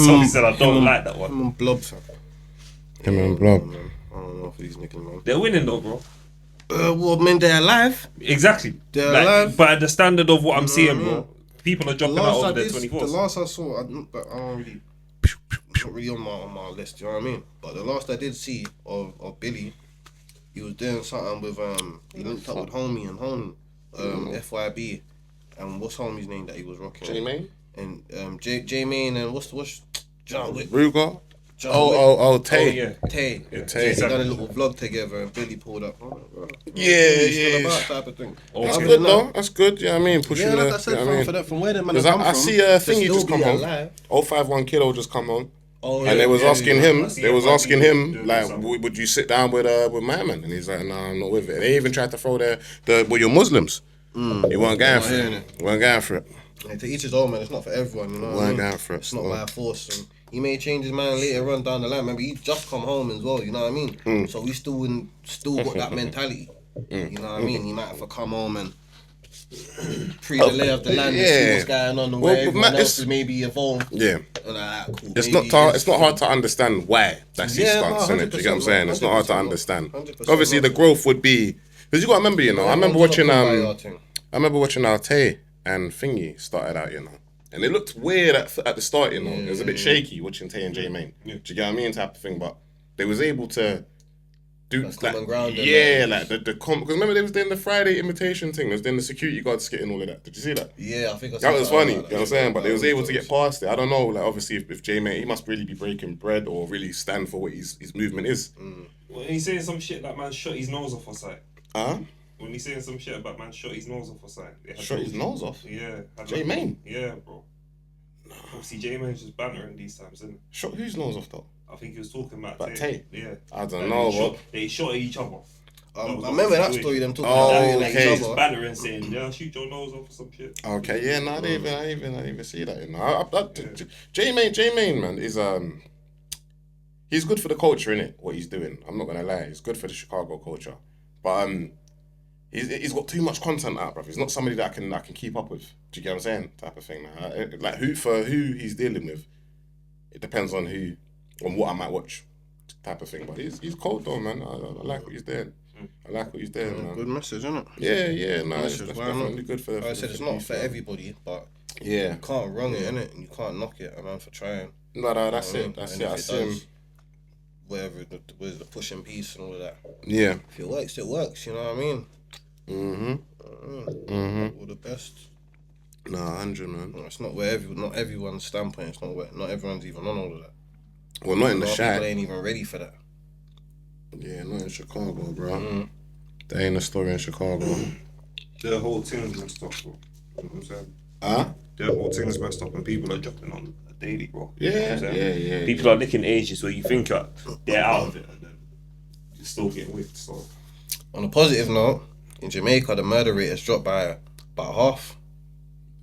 Somebody said I don't like that one. Him and Blob, fam. Him and Blob. Man. I don't know for these niggas, man. They're winning though, bro. Well, man, they're alive. Exactly. They're alive. But at the standard of what I'm seeing, what I mean? bro, people are dropping out over their 24s. The last I saw, I don't really, not really on my list. You know what I mean? But the last I did see of Billy, he was doing something with he linked up with Homie and FYB, and what's Homie's name that he was rocking? J-Main? And J Main and what's John Wick. Ruger? John Tay. Oh, yeah. Tay. Tay. They done a little vlog together and Billy pulled up. Yeah. About type of thing. That's Okay. good though. That's good. You know what I mean? Pushing Yeah, like I the. said, You know what I mean? from where them man Because come I from, see a to thingy still just come be on. alive. 051 Kilo just come on. Oh, And they was asking him, I see they was FYB asking him, doing like, something. would you sit down with my man? And he's like, no, I'm not with it. They even tried to throw well, you're Muslims. You weren't going for hearing it. You weren't going for it. And to each his own, man. It's not for everyone, you know what I Weren't mean? going for it. It's not by force. And he may change his mind later on down the line. Remember, he just come home as well, you know what I mean? So we still got that mentality. You know what I mean? He might have to come home and pre the lay of the land and see what's going on and where everyone else is maybe evolved. Yeah. And cool. It's Maybe it's not hard to understand why that's his Yeah, stance, no, innit? Do you get what I'm 100% saying? It's not hard to 100% understand. 100% Obviously, the growth would be because you got to remember, you know. I remember watching Arte and Thingy started out, you know, and it looked weird at the start, you know. It was a bit shaky watching Tay and J-Main. Do you get what I mean? Type of thing, but they was able to do That's common ground, like the because remember they was doing the Friday invitation thing. They was doing the security guard skit and all of that. Did you see that? Yeah, I think I That was funny, you like know what I'm saying? But they was able to get past it. I don't know, like obviously if J-Main, he must really be breaking bread or really stand for what his movement is. When he's saying some shit like man shot his nose off or something. Huh? When he's saying some shit about man shot his nose off or something. Shot his nose off? Yeah. J-Main? Yeah, bro. Obviously, J-Main's just bantering these times, isn't it? Shot whose nose off though? I think he was talking about Tay? Yeah. I don't And know, they bro. They shot at each other. I remember that story, them talking Oh, about okay. each Just other. bantering saying, yeah, shoot your nose off or some shit. Okay, yeah, no, I didn't even see that. You know, J-Main, man, is he's good for the culture, innit? What he's doing, I'm not gonna lie, he's good for the Chicago culture, but he's got too much content out, bruv. He's not somebody that I can keep up with. Do you get what I'm saying? Type of thing. Like who he's dealing with, it depends on what I might watch. Type of thing, but he's cold though, man. I like what he's doing. I like what he's doing, man. Good message, isn't it? Yeah, no, it's Message, definitely good for. Like I said, it's not for everybody, but Yeah. you can't wrong it, innit? And you can't knock it, man, for trying. No, that's You know it. what I That's mean? it. I And if see him. does, whatever, the pushing piece and all of that. Yeah. If it works, it works, you know what I mean? All the best. No, 100, man. It's not not everyone's standpoint, it's not everyone's even on all of that. Well, not in A the lot of people shack. ain't even ready for that. Yeah, not in Chicago, bro. There ain't a story in Chicago. The whole thing's messed up, bro. You know what I'm saying? Huh? The whole thing's messed up and people are jumping on a daily, bro. You know what Yeah, I'm saying? yeah. People are licking ages where you think they're out of it and then you're still getting whipped, so. On a positive note, in Jamaica, the murder rate has dropped by about half.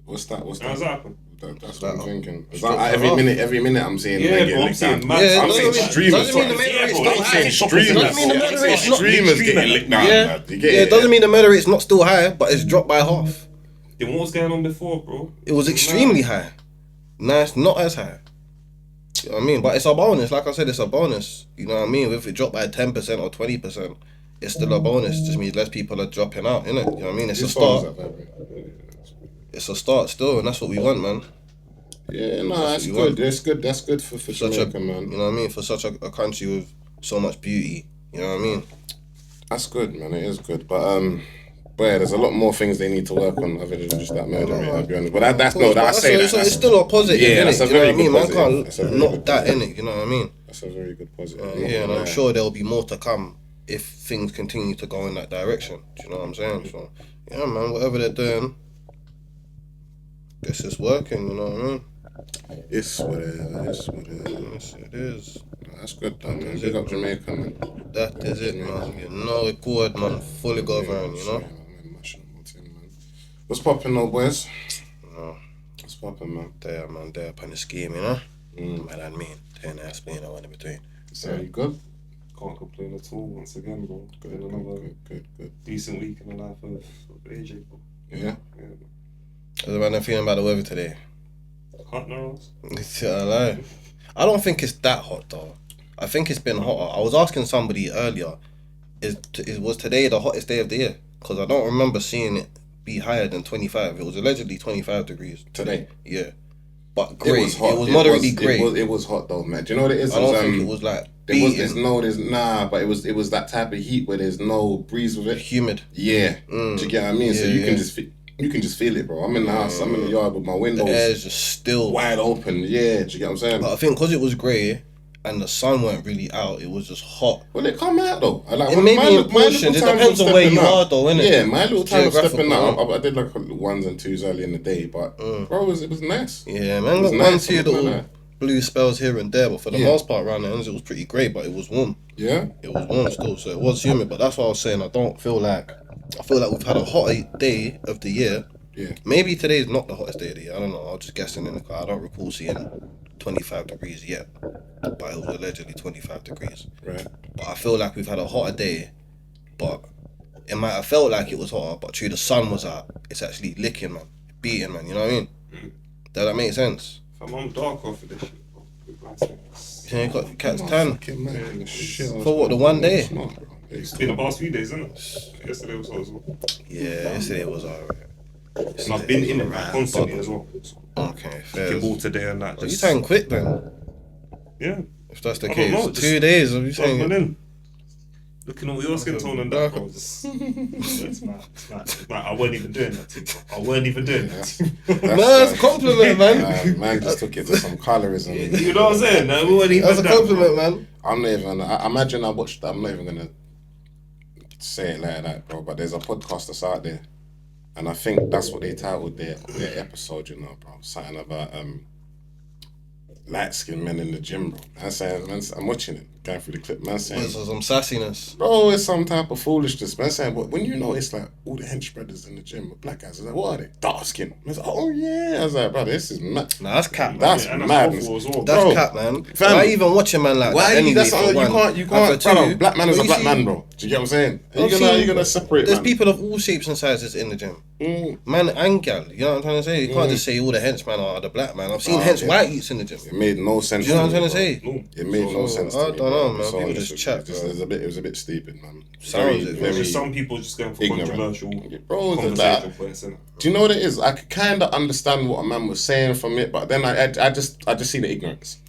What's that? How's that happen? That's what I'm thinking. It's Drop like by every minute I'm seeing Yeah, men bro, getting I'm licked saying down. man. Yeah, I'm saying streamers. doesn't mean the murder rate's not I'm high. saying streamers. Doesn't mean the murder rate's not Streamers getting licked down. Yeah, lad. You get it doesn't mean the murder rate's not still high, but it's dropped by half. Then what was going on before, bro? It was extremely high. Now it's not as high. You know what I mean? But it's a bonus. Like I said, it's a bonus. You know what I mean? If it dropped by 10% or 20%, it's still a bonus. It just means less people are dropping out, innit? You know what I mean? It's a start. It's a start still, and that's what we want, man. Yeah, no, that's you good. want. That's good. That's good for Such Jamaica, a, man. you know what I mean? For such a country with so much beauty. You know what I mean? That's good, man. It is good, but yeah, there's a lot more things they need to work on other than just that murder rate. I'll be honest, but that's no. That I say that. It's still a positive, Yeah, innit? that's a You know very what I mean? good Man positive. That's a can't very knock good that, positive. innit? You know what I mean? That's a very good positive. Yeah, and I'm sure there'll be more to come if things continue to go in that direction. Do you know what I'm saying? So, yeah, man, whatever they're doing, guess it's working, you know what I mean? It's what it is. It's what it is. Yes, it is. That's good, though, man. Big up Jamaica, man. That is it, man. You know it good, man. Fully governed, you know? What's poppin', though, boys? No. What's poppin', man? There, man, there upon the scheme, you know? Man, I mean, 10 spin or one in between. So, you good? Can't complain at all once again, bro. Good, Been another good. decent week in the life of AJ, bro. Yeah? Yeah. How's the man feeling about the weather today? Hot Norris. I don't think it's that hot though. I think it's been hotter. I was asking somebody earlier, was today the hottest day of the year? Because I don't remember seeing it be higher than 25. It was allegedly 25 degrees. Today. Yeah. But grey. It was hot. It was moderately grey. It was hot though, man. Do you know what it is? I don't think it was like but it was that type of heat where there's no breeze with it. humid. Yeah. Do you get what I mean? So you can just feel it, bro. I'm in the house. I'm in the yard with my windows The air's just still wide open. Yeah. Do you get what I'm saying? But I think because it was grey and the sun weren't really out, it was just hot. Well, it come out though. It may be in portions. It depends on where you are though, innit? Yeah, my little time of stepping Geographical, out. I did like 1s and 2s early in the day, but bro, it was nice. Yeah, man. Got nice, one, two something little like that. blue spells here and there, but for the most part around the ends, it was pretty grey, but it was warm. Yeah. It was warm still, so it was humid. But that's what I was saying. I feel like we've had a hot day of the year. Yeah. Maybe today's not the hottest day of the year. I don't know. I was just guessing in the car. I don't recall seeing 25 degrees yet, but it was allegedly 25 degrees. Right. But I feel like we've had a hotter day, but it might have felt like it was hotter, but through the sun was out, it's actually licking, man. Beating, man. You know what I mean? Does that make sense? I'm dark off of this shit, bro. You think you got cat's tan? For what, the one day? It's been the past few days, isn't it? Yesterday was hot as well. Yeah, yesterday was alright. And I've been in it constantly as well. Okay, fair. Get ball today and that. You saying quick then? Yeah. If that's the I don't case, know, 2 days. Are you Saying saying? looking at your skin tone and that, bro. It's mad. I weren't even doing that thing, bro. I weren't even doing that. No, that's a compliment, man. Man just took it to some colorism. You know what I'm saying? No, we weren't even That's a compliment, man. I'm not even. I imagine I watched that. I'm not even gonna say it like that, bro. But there's a podcast that's out there, and I think that's what they titled their episode. You know, bro. Something about light skinned men in the gym, bro. I'm watching it, going through the clip. Man saying, There's some sassiness. bro, it's some type of foolishness. Man saying, but when you notice like all the hench brothers in the gym with black guys, I was like, what are they? Dark skin. I was like, oh yeah. I was like, bro, this is mad. Nah, that's cap, man. That's and madness. awful as well. That's bro, cap, man. fam, Why even watch a man like Why that anyway? that's for one? you And can't, for bro. two, Black man is a but you black see- man, bro. Do you get what I'm saying? I've You're seen- gonna separate. There's man. people of all shapes and sizes in the gym. Man and gal. You know what I'm trying to say? You can't just say all the henchmen are the black man. I've seen white youths in the gym. It made no sense. Do you know what I'm to trying me, to bro. say? It made no sense. I to me, don't know, bro. man. So People it's just chat, it bro. it was a bit stupid, man. Sounds it, There's just some people just going for ignorant. controversial Bro, conversation points, innit? Do you know what it is? I could kind of understand what a man was saying from it, but then I just see the ignorance.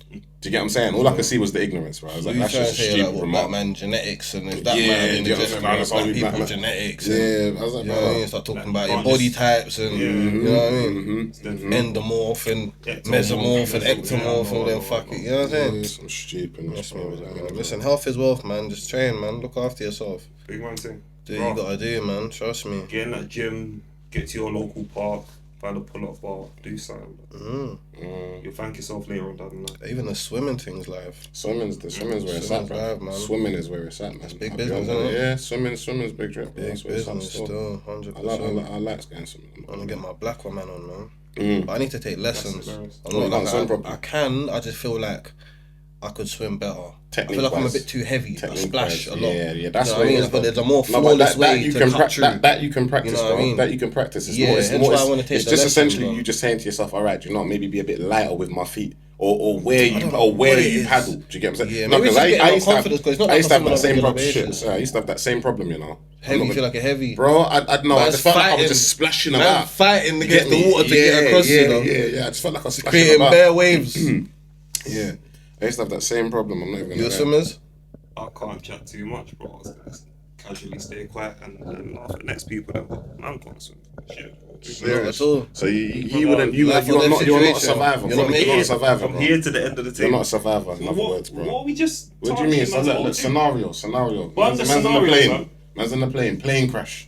Do you get what I'm saying? All I could see was the ignorance, bro. I was like, You that's trying to just a say stupid like what remark. black man genetics and if that Yeah, man in the yeah, gym, yeah, black that's all we people black man. genetics. Yeah, And, I was like, you know what I mean? bro. Start talking Like, about your can't body just- types and you know what I mean? Endomorph and mesomorph and ectomorph and then fuck it. You know what I'm saying? Yeah, some stupidness, bro. Listen, health is wealth, man. Just train, man. Look after yourself. Big man thing. Do what you gotta do, man. Trust me. Get in that gym, get to your local park, find a pull-up bar, do something. You'll thank yourself later on down the line. Even the swimming thing's live. Swimming's where it's at, Swimming's bro. live, man. Swimming is where it's at, man. That's big business, isn't it? Yeah, swimming's big drip. Big That's where it's at business still. still, 100%. I like going swimming. I wanna get my black woman on, man. But I need to take lessons. hilarious. I'm No, you not can't swim like, properly. I can. I just feel like I could swim better. I feel like I'm a Technique-wise. bit too heavy. I splash a lot. Yeah, that's you know what I mean. it is. But there's a more No, but flawless way you to can cut through. that you can practice, You know what I bro. mean? That you can practice. It's Yeah, more. It's hence more. why I wanna take It's the just lessons, essentially bro. you just saying to yourself, all right, you know, maybe be a bit lighter with my feet, or where I you don't know or where what it you is. paddle. Do you get what I'm saying? Yeah, No, maybe 'cause it's just getting used to more have- confidence, 'cause it's not I like used to have I'm that swimming same on a problem. regular Shit, so I used to have that same problem, you know. Heavy, you feel like a heavy. Bro, I know. I Man's just felt like I fighting. was just splashing Man about. fighting You against get the me? water to get across, yeah, you know. Yeah. I just felt like I was splashing Creating about. bare waves. Yeah, I used to have that same problem. I'm not even gonna Your lie. swimmers? I can't chat too much, bro. I was gonna casually stay quiet and laugh at next people. Then, but man can't swim. Shit. Not at all. So you wouldn't. You're Life or not. death You're not a situation. survivor. You're not You're not a made. survivor, From bro. here to the end of the You're table. not a survivor. In other words, bro. What are we just? What do you mean? targeting, man? Look, scenario. What Man's the in the scenario, plane. man? Man's in the plane crash.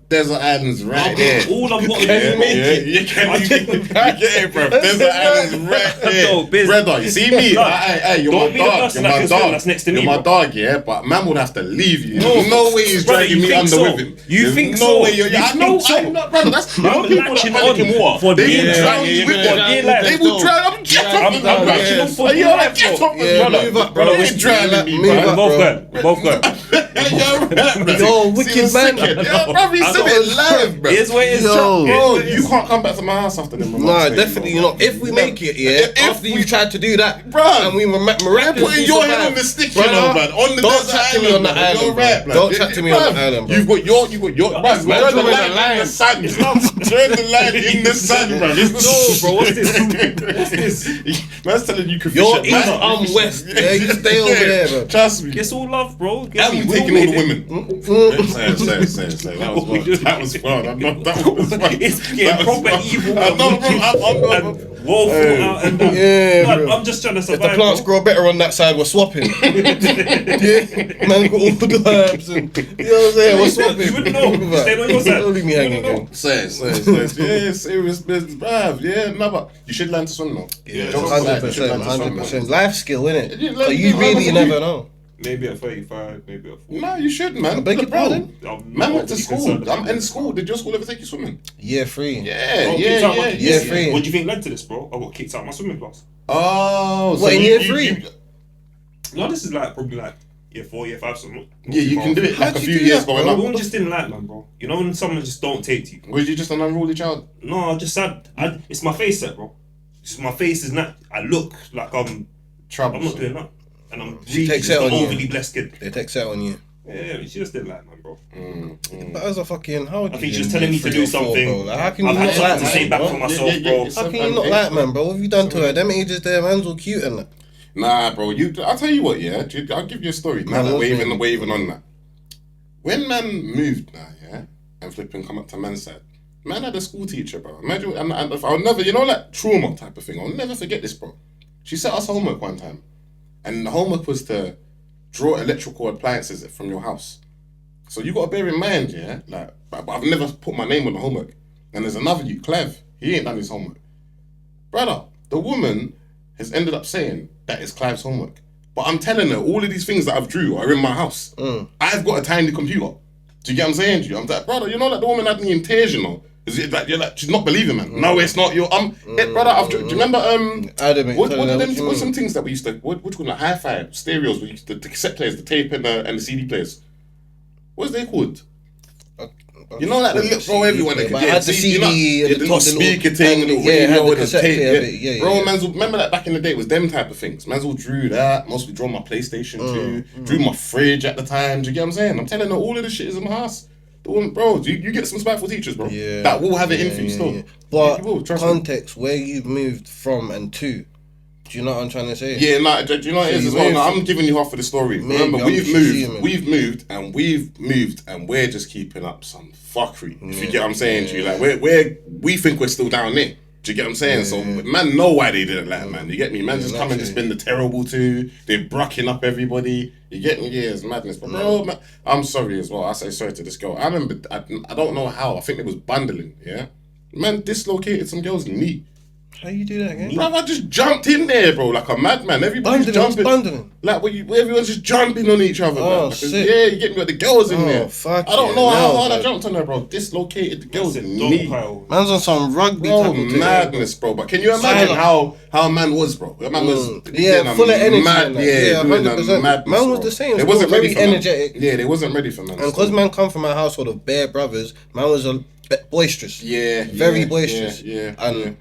Desert islands right there. All I've got to Yeah, do, bro. you get it, bro. Desert islands right there. No, biz. Brother, you see me? No, Hey, you're don't my be the dog. person You're that my can swim dog. that's next to You're me, my bro. dog, yeah. But man would have to leave you. There's no way he's brother, dragging you me think under so? with him. You There's think no so? way You I know, think so? I'm not, brother. That's I'm people that latching panic on in water. for They dear will drown life. you with For them. dear life. They will drown. I'm I'm latching on for Are you dear alright? life, Get bro. up, Yeah, brother. move up, Bro, brother. they ain't drowning me, Move bro. up. Both bro. going. Both going. Hey, yo, Yo, wicked man. Yo, bro, he's I sick live it live, bro. Here's where it's Yo. Bro, you can't come back to my house after them. Nah, definitely not. If we make it, after you tried to do that, Bruh, and we miraculously putting your head on the stick, you know, man. On the don't desert chat to me island, on the man. island, You're bro. right, man. Don't chat to me on the island, bro. You've got your, bruv, man, you're drawing the line in the sand. Drawing the line in the sand, bruv. No, bro, what's this? What's this? Man's telling you could fish You're at east, night. I'm west. Yeah, you stay over there, bro. Trust me. It's all love, bro. And you taking all the women. Say. That was fun. That was fun. That was fun. It's getting proper evil. I know, bro. And woeful out and Yeah, Blood, bro. I'm just trying to If survive. the plants bro. grow better on that side, we're swapping. Yeah, man, got all the herbs and you know what I'm saying. We're swapping. You wouldn't know. Stay on your side. Don't leave me You hanging. wouldn't know. Gang. Say. Yeah, serious business, bruv. Yeah, no, but you should learn to swim though. Yeah, Jokes aside, you 100%, should learn to swim, 100%. man. Life skill, innit? You learn- So you you really learn- never know. Maybe at 35, maybe at 40. No, you should, man. I beg your Bro, pardon? I'm Man not went to really school. concerned I'm about in it. school. Did your school ever take you swimming? Year 3. Yeah, Bro, yeah, kicked out my- yeah. Yeah, free. What do you think led to this, bro? I got kicked out of my swimming class. Oh, What, in year 3? No, this is like probably like year 4, year 5, something. Yeah, you can do it How'd like a you few do years that, going bro? up. Everyone just didn't like, man, bro. You know when someone just don't take to you. Was you just an unruly child? No, I just said, it's my face set, bro. It's my face is not. I look like I'm Trouble. not doing that, and I'm She really takes just it an on you. overly blessed kid. They take set on you. Yeah, she just didn't like, man, bro. But as a fucking, how old I you think in she's telling me year to 3 do or 4, something. bro? Like, how can you I've not had like something to say man, back bro? for myself, Yeah, bro. How can you not like man, bro? What have you done to her? Them ages there, man's all cute and that. Nah, bro. I'll tell you what. Yeah, dude, I'll give you a story. Now that we're even on that. When man moved now, yeah, and flipping come up to man's side, man had a school teacher, bro. Imagine, and I'll never, you know, like trauma type of thing. I'll never forget this, bro. She set us homework one time, and the homework was to draw electrical appliances from your house. So you got to bear in mind, yeah, like, but I've never put my name on the homework. And there's another you, Clev. He ain't done his homework, brother. The woman has ended up saying that it's Clive's homework. But I'm telling her all of these things that I've drew are in my house. I've got a tiny computer. Do you get what I'm saying to you? I'm like, brother, you know that the woman had me in tears, you know? Is it like, you're like, she's not believing, man. No, it's not. Brother, do you remember, Adam, what's some things that we used to, what do you call like hi-fi, stereos, we used to, the cassette players, the tape and the CD players. What's they called? You know, like the little, bro, everyone that could I had the CD you know, and the little speaker thing, and the yeah, radio had the with the cassette tape. player Yeah. bit, yeah, Bro, yeah. man's all, remember that back in the day, it was them type of things. Man's all drew that, mostly draw my PlayStation 2, drew my fridge at the time. Do you get what I'm saying? I'm telling her all of this shit is in my house. The woman, bro, you get some spiteful teachers, bro. Yeah. That will have it in for you still. Yeah. But You will, trust me. context, where you've moved from and to, do you know what I'm trying to say? Yeah, no, do you know what it is you as well? moved- No, I'm giving you half of the story. Maybe, Remember, I'm we've just moved, assuming. we've moved, and we're just keeping up some fuckery. If you get what I'm saying to you, like we think we're still down there. Do you get what I'm saying? So man, know why they didn't like man. You get me? Man, just come and just been the terrible too. They're brucking up everybody. You get me? Yeah, it's madness. But bro, man, I'm sorry as well. I say sorry to this girl. I remember. I don't know how. I think it was bundling. Yeah, man, dislocated some girl's knee. How you do that again? Bro, I just jumped in there, bro, like a madman. Everybody's jumping. Bundling. Like where everyone's just jumping on each other. Oh, man. Because, shit. yeah, you get me with the girls in Oh, there. fuck I don't yeah, know how no, hard I bro. jumped on her, bro. Dislocated the girls It's a in dog knee. pile. Man's on some rugby Bro, tackle today, madness, bro. But can you imagine how a man was, bro? A man was Yeah, full of energy Mad, and that. yeah, Yeah, doing 100%. madness, Man was bro. the same, They still wasn't very ready for man. energetic. Yeah, they wasn't ready for man. And because man come from a household of bare brothers, man was a bit boisterous. yeah, very yeah, boisterous. Yeah, And yeah.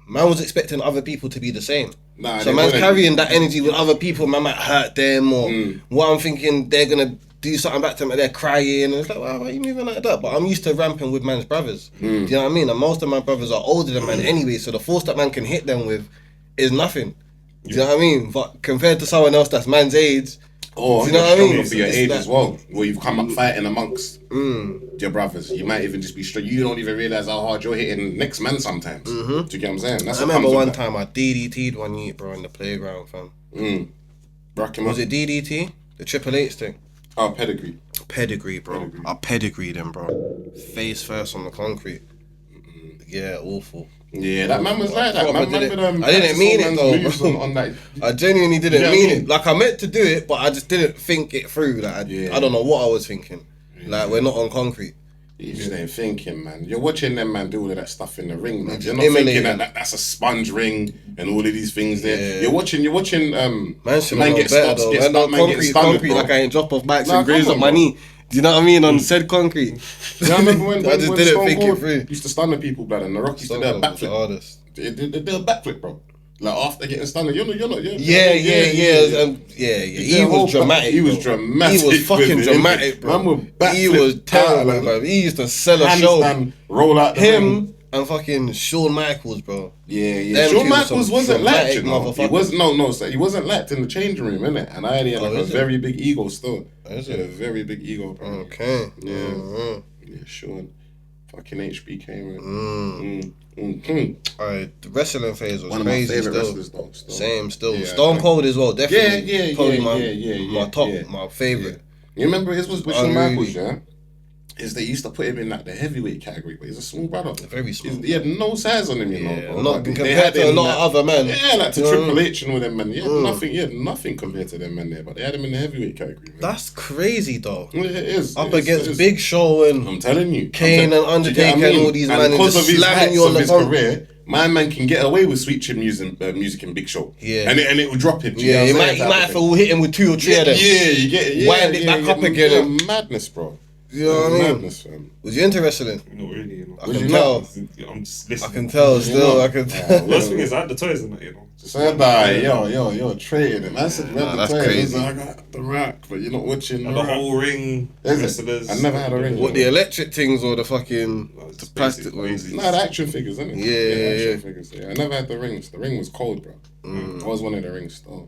man was expecting other people to be the same. Nah, So they man's wouldn't. carrying that energy with other people. Man might hurt them, or what I'm thinking they're gonna do something back to them, and they're crying, and it's like, wow, why are you moving like that? But I'm used to ramping with man's brothers. Do you know what I mean? And most of my brothers are older than man anyway, so the force that man can hit them with is nothing. Do you know what I mean? But compared to someone else that's man's age, Or do you know what I mean? for your It's age like- as well, where you've come up fighting amongst your brothers. You might even just be straight. You don't even realize how hard you're hitting next man sometimes. Do you get what I'm saying? That's I what remember comes one with that. time I DDT'd one yeet, bro, in the playground, fam. Brack him Was up. it DDT? The Triple H thing? Oh, pedigree. Pedigree, bro. Pedigree. I pedigreed him, bro. Face first on the concrete. Yeah, awful. Yeah, that man was like that. Proper Man, did it. man, I didn't mean it, man's though, moves bro. on that. I genuinely didn't Yeah, I mean mean- it. Like, I meant to do it, but I just didn't think it through. Like, I don't know what I was thinking. Like, we're not on concrete. You just ain't thinking, man. You're watching them, man, do all of that stuff in the ring, man. You're not Emulating. thinking that's a sponge ring and all of these things there. Yeah. You're watching, Man should man know get better, stopped, though. get Man, stopped, no man get concrete, stunned, concrete, bro. like I ain't drop off bikes Nah, and graze come up on, my bro. knee. Do you know what I mean? On said concrete. Yeah, I remember when I just when didn't Stone think it Cold through. used to stun the people, blood, and the Rock used to do a Stone Cold was the backflip. hardest. They did a backflip, bro. Like after getting stunned, you're not. Yeah. He was dramatic. He was bro. dramatic. He was fucking dramatic, bro. Man would backflip He was terrible, out, bro. He used to sell a show. handstand, roll out the ring. Him and fucking Shawn Michaels, bro. Yeah. Them Shawn two Michaels some wasn't liked, dramatic you know. He motherfuckers. was so he wasn't liked in the changing room, innit? And I had like a is it? very big ego still. Is He had a it? very big ego, bro. Okay. Yeah. Yeah, Shawn. Fucking HBK, man. Alright, the wrestling phase was One of my crazy favorite still. wrestlers, though. Still. Same, still. Yeah, Stone Cold as well, definitely. Yeah, Probably yeah, my top, yeah. my favorite. You remember his was with Shawn Unruly. Michaels, yeah? Is they used to put him in like the heavyweight category, but he's a small brother. Very small. He had no size on him, you know. Yeah, bro. not Like, they compared had to a him, lot of other men. Yeah, like to You know what I Triple mean? H and all them men. He had nothing compared to them men there, but they had him in the heavyweight category. Man. That's crazy though. Yeah, it is. Up it is, against it is. Big Show and I'm telling you. Kane and Undertaker and all these men and because just of his slamming heights you on of the his front. career, my man can get away with sweet chin music in Big Show. Yeah. And it will drop him. Yeah, he might have to hit him with 2 or 3 of them. Yeah, you get it. Wind it back up again. Madness, bro. You know what I mean? Madness, fam. Was you into wrestling? Not really, you know. I Was can you tell. I'm just I listening. can tell still. know? I can tell. Worst thing is, I had the toys in it, you know. Said that, yo, trading him. I said, Nah, that's toys. crazy. I got the rack, but you're not watching the And the rack. whole ring, Is it? wrestlers. I never had a ring. What, the electric things or the fucking No, it's the just plastic basic, ones? basic. Nah, the action figures, isn't it? Yeah. Action figures. Yeah, I never had the rings. The ring was cold, bro. I was one of the rings still.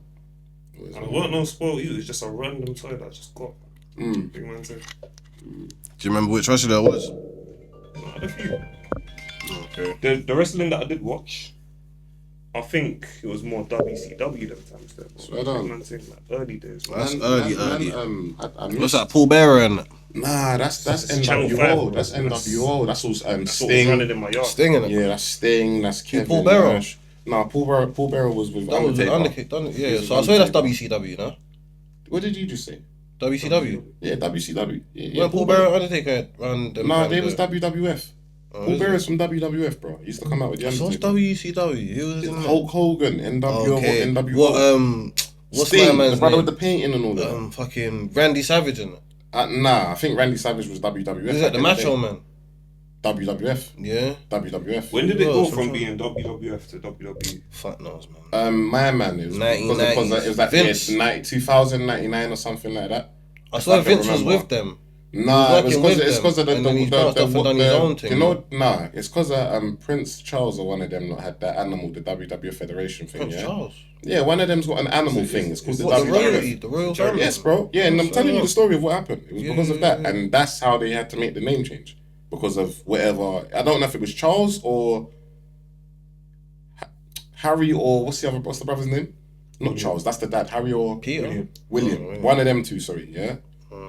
And it weren't no spoil you, it's just a random toy that I just got. Big man said. Do you remember which wrestler it was? I had a few. Okay. The wrestling that I did watch, I think it was more WCW them times there. Swear down. Big man saying like early days. That's Man. early. I What's that? Paul Bearer and Nah, that's It's Channel NWO. 5. That's NWO. That's all That's what was Sting. running in my yard. Sting in it. Yeah, that's Sting. That's Kevin Paul Bearer? Nash. Nah, Paul Bearer was with That was Undertaker. Undertaker. Yeah, This so I is swear that's Undertaker. WCW, no? What did you just say? WCW. Yeah, WCW. Yeah, When Paul Bearer and Undertaker ran them. Nah, ran they the- was WWF. Paul is Bearer's from WWF, bro. He used to come out with the So what's Undertaker. WCW? He was in that. Hulk Hogan, NWO, Okay. NWO. What's Sting, my the man's brother name? with the painting and all that. Fucking Randy Savage in it. Nah, I think Randy Savage was WWF. Is that the back in Macho day. Man? WWF. Yeah. WWF. When did it Well, go from sometime. being WWF to WWE? Fuck knows, man. My man, it was 1990s. because it was like Vince. 2000, 99 or something like that. I swear I can Vince was remember. with them. Nah, was it's working because with of them, and then he's bounced off and done his own thing. You know, nah, it's because Prince Charles or one of them not had that animal, the WWF Federation thing. Prince yeah, Charles. yeah, one of them's got an animal thing. It's called the What, the royalty? WWF. The royal family? Yes, bro. Yeah, and I'm telling you the story of what happened. It was Yeah, because of that, yeah. and that's how they had to make the name change because of whatever. I don't know if it was Charles or Harry or what's the brother's name? Not Charles. That's the dad. Harry or Peter. William. Oh, yeah. One of them two. Sorry. Yeah.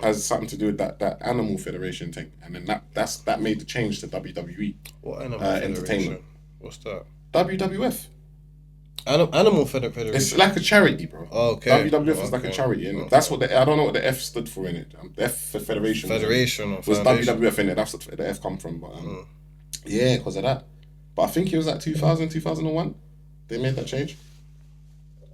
Has something to do with that animal federation thing, and then that made the change to WWE. What animal Entertainment. federation? What's that? WWF. Animal federation. It's like a charity, bro. Okay. WWF is like a Okay. charity, innit? Okay. That's what I don't know what the F stood for in it. The F for federation. Federation or was foundation. WWF in it. That's what the F come from. But yeah, because of that. But I think it was like 2000, 2001. They made that change.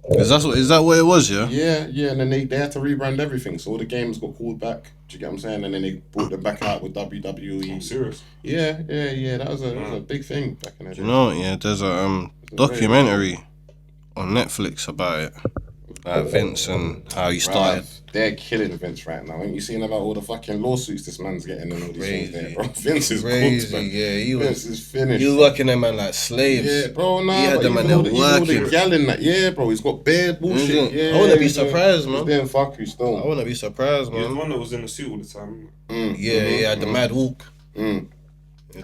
Is that what it was? Yeah. Yeah, and then they had to rebrand everything. So all the games got called back. Do you get what I'm saying? And then they brought them back out with WWE. I'm serious. Yeah. That was a big thing back in the day. Do you know what? Yeah, there's a documentary on Netflix about it. Like Vince and how he started. Bruv, they're killing Vince right now. Ain't you seen about all the fucking lawsuits this man's getting and all these things there, bro? Vince is Crazy, cooked, man. yeah. He Vince was is finished. he was working them man like slaves. Yeah, bro, nah. He had but them and even they're all the- even all the working. gal in that, yeah, bro. He's got bare bullshit. Mhm. Yeah, I wouldn't be he's doing- surprised, man. He's doing fuckery still. I wouldn't be surprised, He was the man. one that was in the suit all the time. Yeah, the Mad Walk.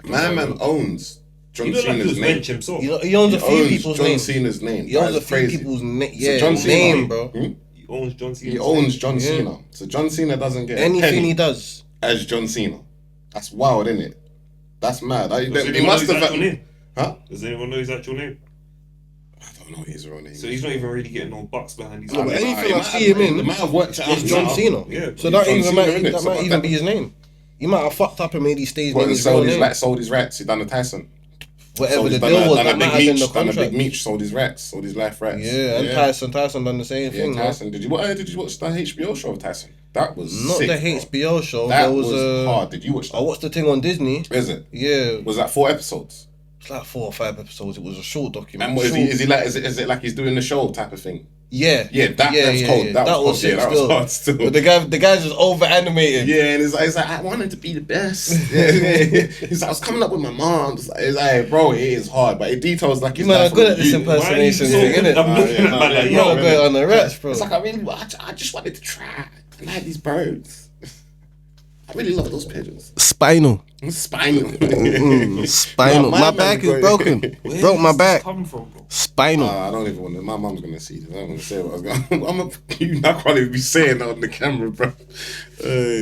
My man owns John He looked like he Cena's was name. bench himself. You know, he owns a few people's John names. Cena's name. He owns That a is few crazy. people's So John Cena, name, bro. He owns John Cena. He owns John Yeah. Cena. So John Cena doesn't get a Anything penny he does. as John Cena. That's wild, isn't it? That's mad. Does He anyone know must his have. actual name? Huh? Does anyone know his actual name? I don't know his real name. So he's not even really getting no bucks behind his No, but name. anything I see him in They might have worked it out. is John now. Cena. Yeah, So he's that John even Cena, might innit? that So might but even that- be his name. He might have fucked up and made his stage Well, name his real sold name. his rights. He done the Tyson. Whatever Sold the his- deal done a- was, done that a might big have been the Meech, done a contract. big Meech. Sold his rights. Sold his life rights. Yeah, and Tyson done the same Yeah, thing. man. Tyson. Did you watch the HBO show of Tyson? That was Not sick, the bro. HBO show. That there was hard. Did you watch that? I watched the thing on Disney. Is it? Yeah, Was that 4 episodes? it's like 4 or 5 episodes. It was a short documentary. And what is he like? Is it like he's doing the show type of thing? Yeah, That's cold. Yeah. That was cold. sick Yeah, that was still. hard still. But the guy's just over animated. Yeah, and it's like I wanted to be the best. Yeah. He's like, I was coming up with my mom. It's like, bro, it is hard, but it details like You man are good at this impersonation. impersonation thing, innit? I'm looking at man like, You gotta yo, go on the rats, bro. It's like I just wanted to try. I like these birds. I really love those pigeons. Spinal. Spinal. Spinal. No, my man back is going- broken. where Broke my does this back. come from, bro? Spinal. I don't even want to. My mom's gonna see this. I'm gonna say what I was gonna. I can't even be saying that on the camera, bro.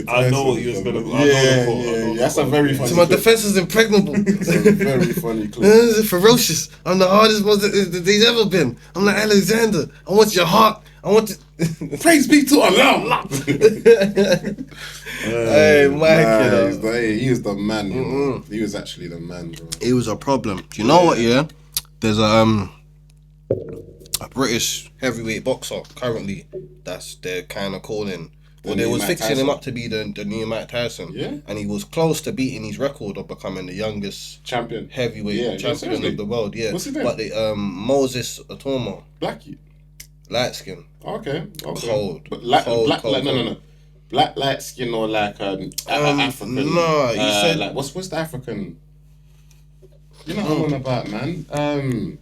I know what you was gonna. Yeah. That's a very funny. So my clip. defense is impregnable. It's a very funny clip. This is ferocious. I'm the hardest one that he's ever been. I'm like Alexander. I want your heart. I want to. Praise be to Allah. Hey, Mike, he is the man. You know? He was actually the man, bro. It was a problem. Do you know what? Yeah, there's a British heavyweight boxer currently that's they're kind of calling. Well, they new was Mike fixing Tyson. him up to be the new Mike Tyson. Yeah. And he was close to beating his record of becoming the youngest Champion. heavyweight Yeah, champion seriously. of the world. Yeah. What's his name? But the Moses Atomo, Blackie. light skin. Okay. Cold. But black, Cold, black, cold, like, no. cold. Black light skin or like African. no, you said- like what's the African? You know what I'm on about, man.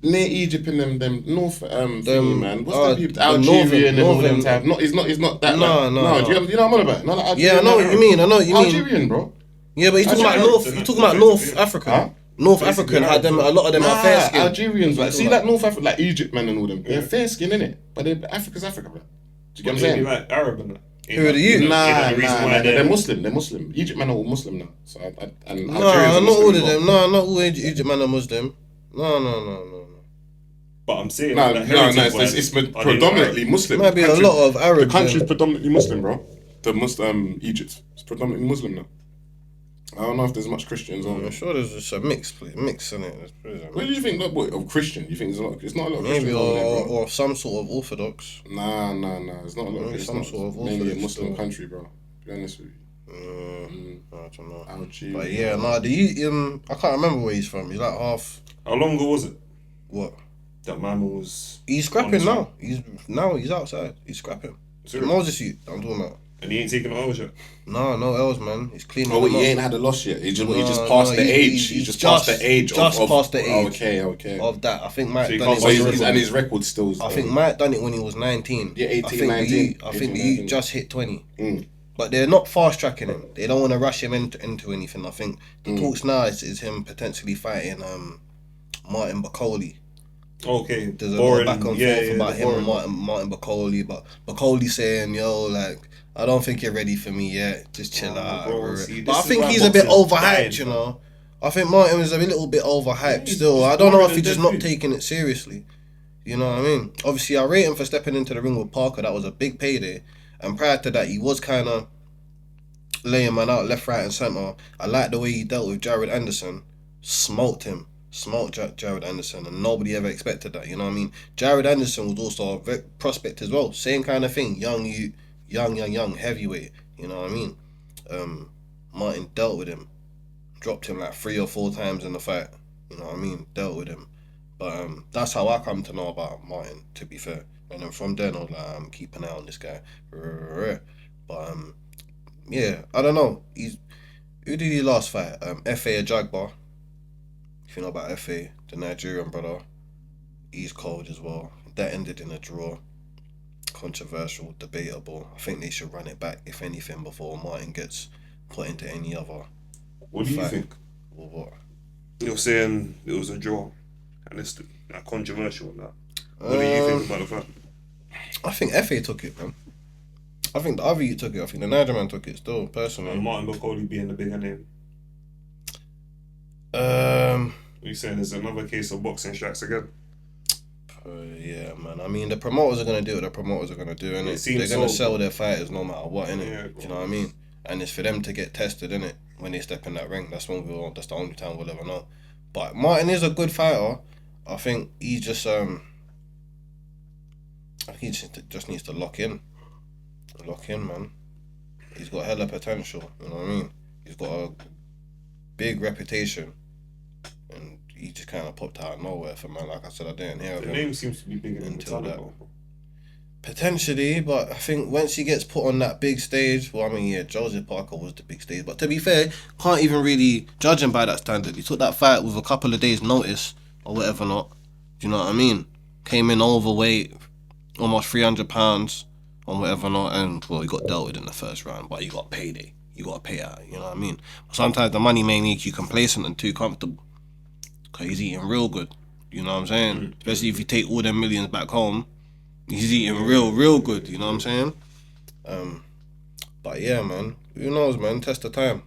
Near Egypt and them north thingy, man. What's that people? the Algerian and all them northern- type. No, he's not that. No, like, no. Do you know what I'm on about? No, like Yeah, I Algerian, know what you mean. I know what you mean. Algerian, bro. Yeah, but you're talking about Algerian. North. You're talking about North Africa. Huh? North African had them. A lot of them are fair skin. Algerians, like see, like North Africa, like Egypt, man, and all them. They're fair skin, innit? But Africa's Africa, bro. Do you get what I'm saying? Like Arab and that. Who are you? Nah, the reason why they're Muslim. They're Muslim. Egypt men are all Muslim now. So and No, Algerians are not Muslim all as of well. them. No, not all Egypt men are Muslim. No. But I'm saying No, like, no, heritage-wise, it's are they not predominantly Arab? Muslim. Might be a Country- lot of The Arabs. country's then. predominantly Muslim, bro. The Egypt is predominantly Muslim now. I don't know if there's much Christians on I'm there. sure there's just a mix in it. What do you think of Christian? You think there's a lot? It's not a lot of Maybe Christians on there, bro. or some sort of Orthodox. Nah. It's not a lot of Maybe Christians. some sort of Mainly a Orthodox Muslim still. country, bro. To be honest with you. I don't know. Algeria. But yeah, I can't remember where he's from. He's like half. How long ago was it What? that man was? He's scrapping now. He's outside. He's scrapping. Serious? Moses, I'm talking about. And he ain't taking it over yet. No else, man. He's cleaning. Oh, wait, them he up. ain't had a loss yet. He just No, passed no, the he- age. he's He just passed just- the age. just of, passed the Oh, age. okay. Of that, I think Mike So he done can't it. So What's when the he- record? his record still. I think Mike done it when he was 19. Yeah, 18, I think 19. I think 18, he 19. just hit 20. Mm. But they're not fast tracking him. They don't want to rush him into anything. I think the talks now is him potentially fighting Martin Bacoli. Okay. There's a Boring. lot of back and Yeah, forth yeah, about him and boring. Martin Bacoli, but Bacoli saying, yo, like, I don't think you're ready for me yet. Just chill out. bro, see, But I this is think why he's a bit boxing's overhyped, dying, you bro. know. I think Martin was a little bit overhyped he's still. just I don't know boring if he's and just dead not food. taking it seriously. You know what I mean? Obviously, I rate him for stepping into the ring with Parker. That was a big payday. And prior to that, he was kind of laying man out left, right, and centre. I like the way he dealt with Jared Anderson. Smoked him. Smoked Jared Anderson. And nobody ever expected that. You know what I mean? Jared Anderson was also a prospect as well. Same kind of thing. Young, heavyweight. You know what I mean? Martin dealt with him. Dropped him like 3 or 4 times in the fight. You know what I mean? Dealt with him. But that's how I come to know about Martin, to be fair. And then from then I was like, I'm keeping an eye on this guy. But yeah, I don't know. Who did he last fight? FA Ajagba. If you know about FA, the Nigerian brother. He's cold as well. That ended in a draw. Controversial, debatable. I think they should run it back, if anything, before Martin gets put into any other What do you fight. think? Or what? You're saying it was a draw, and it's like, controversial and that. What do you think about the fact? I think FA took it, man. I think the other you took it. I think the Niger man took it still, personally. And Martin Bacoli being the bigger name. Are you saying there's another case of boxing strikes again? Yeah, man. I mean, the promoters are gonna do what the promoters are gonna do, and It seems they're gonna so, sell bro. their fighters no matter what, innit? Yeah, Do you know what I mean? And it's for them to get tested, innit? When they step in that ring, that's that's the only time we'll ever know. But Martin is a good fighter. I think he just just needs to lock in. Lock in, man. He's got hella potential. You know what I mean? He's got a big reputation, and he just kind of popped out of nowhere for man. Like I said, I didn't hear of The him name seems to be bigger than the until talent. that. Bro. Potentially, but I think once he gets put on that big stage, well, I mean, yeah, Joseph Parker was the big stage. But to be fair, can't even really judge him by that standard. He took that fight with a couple of days' notice or whatever not. Do you know what I mean? Came in overweight, almost 300 pounds or whatever not, and well, he got dealt with in the first round, but you got payday. You got to pay out, you know what I mean? Sometimes the money may make you complacent and too comfortable, because he's eating real good, you know what I'm saying? Especially if you take all them millions back home, he's eating real good, you know what I'm saying? But yeah, man, who knows, man? Test the time,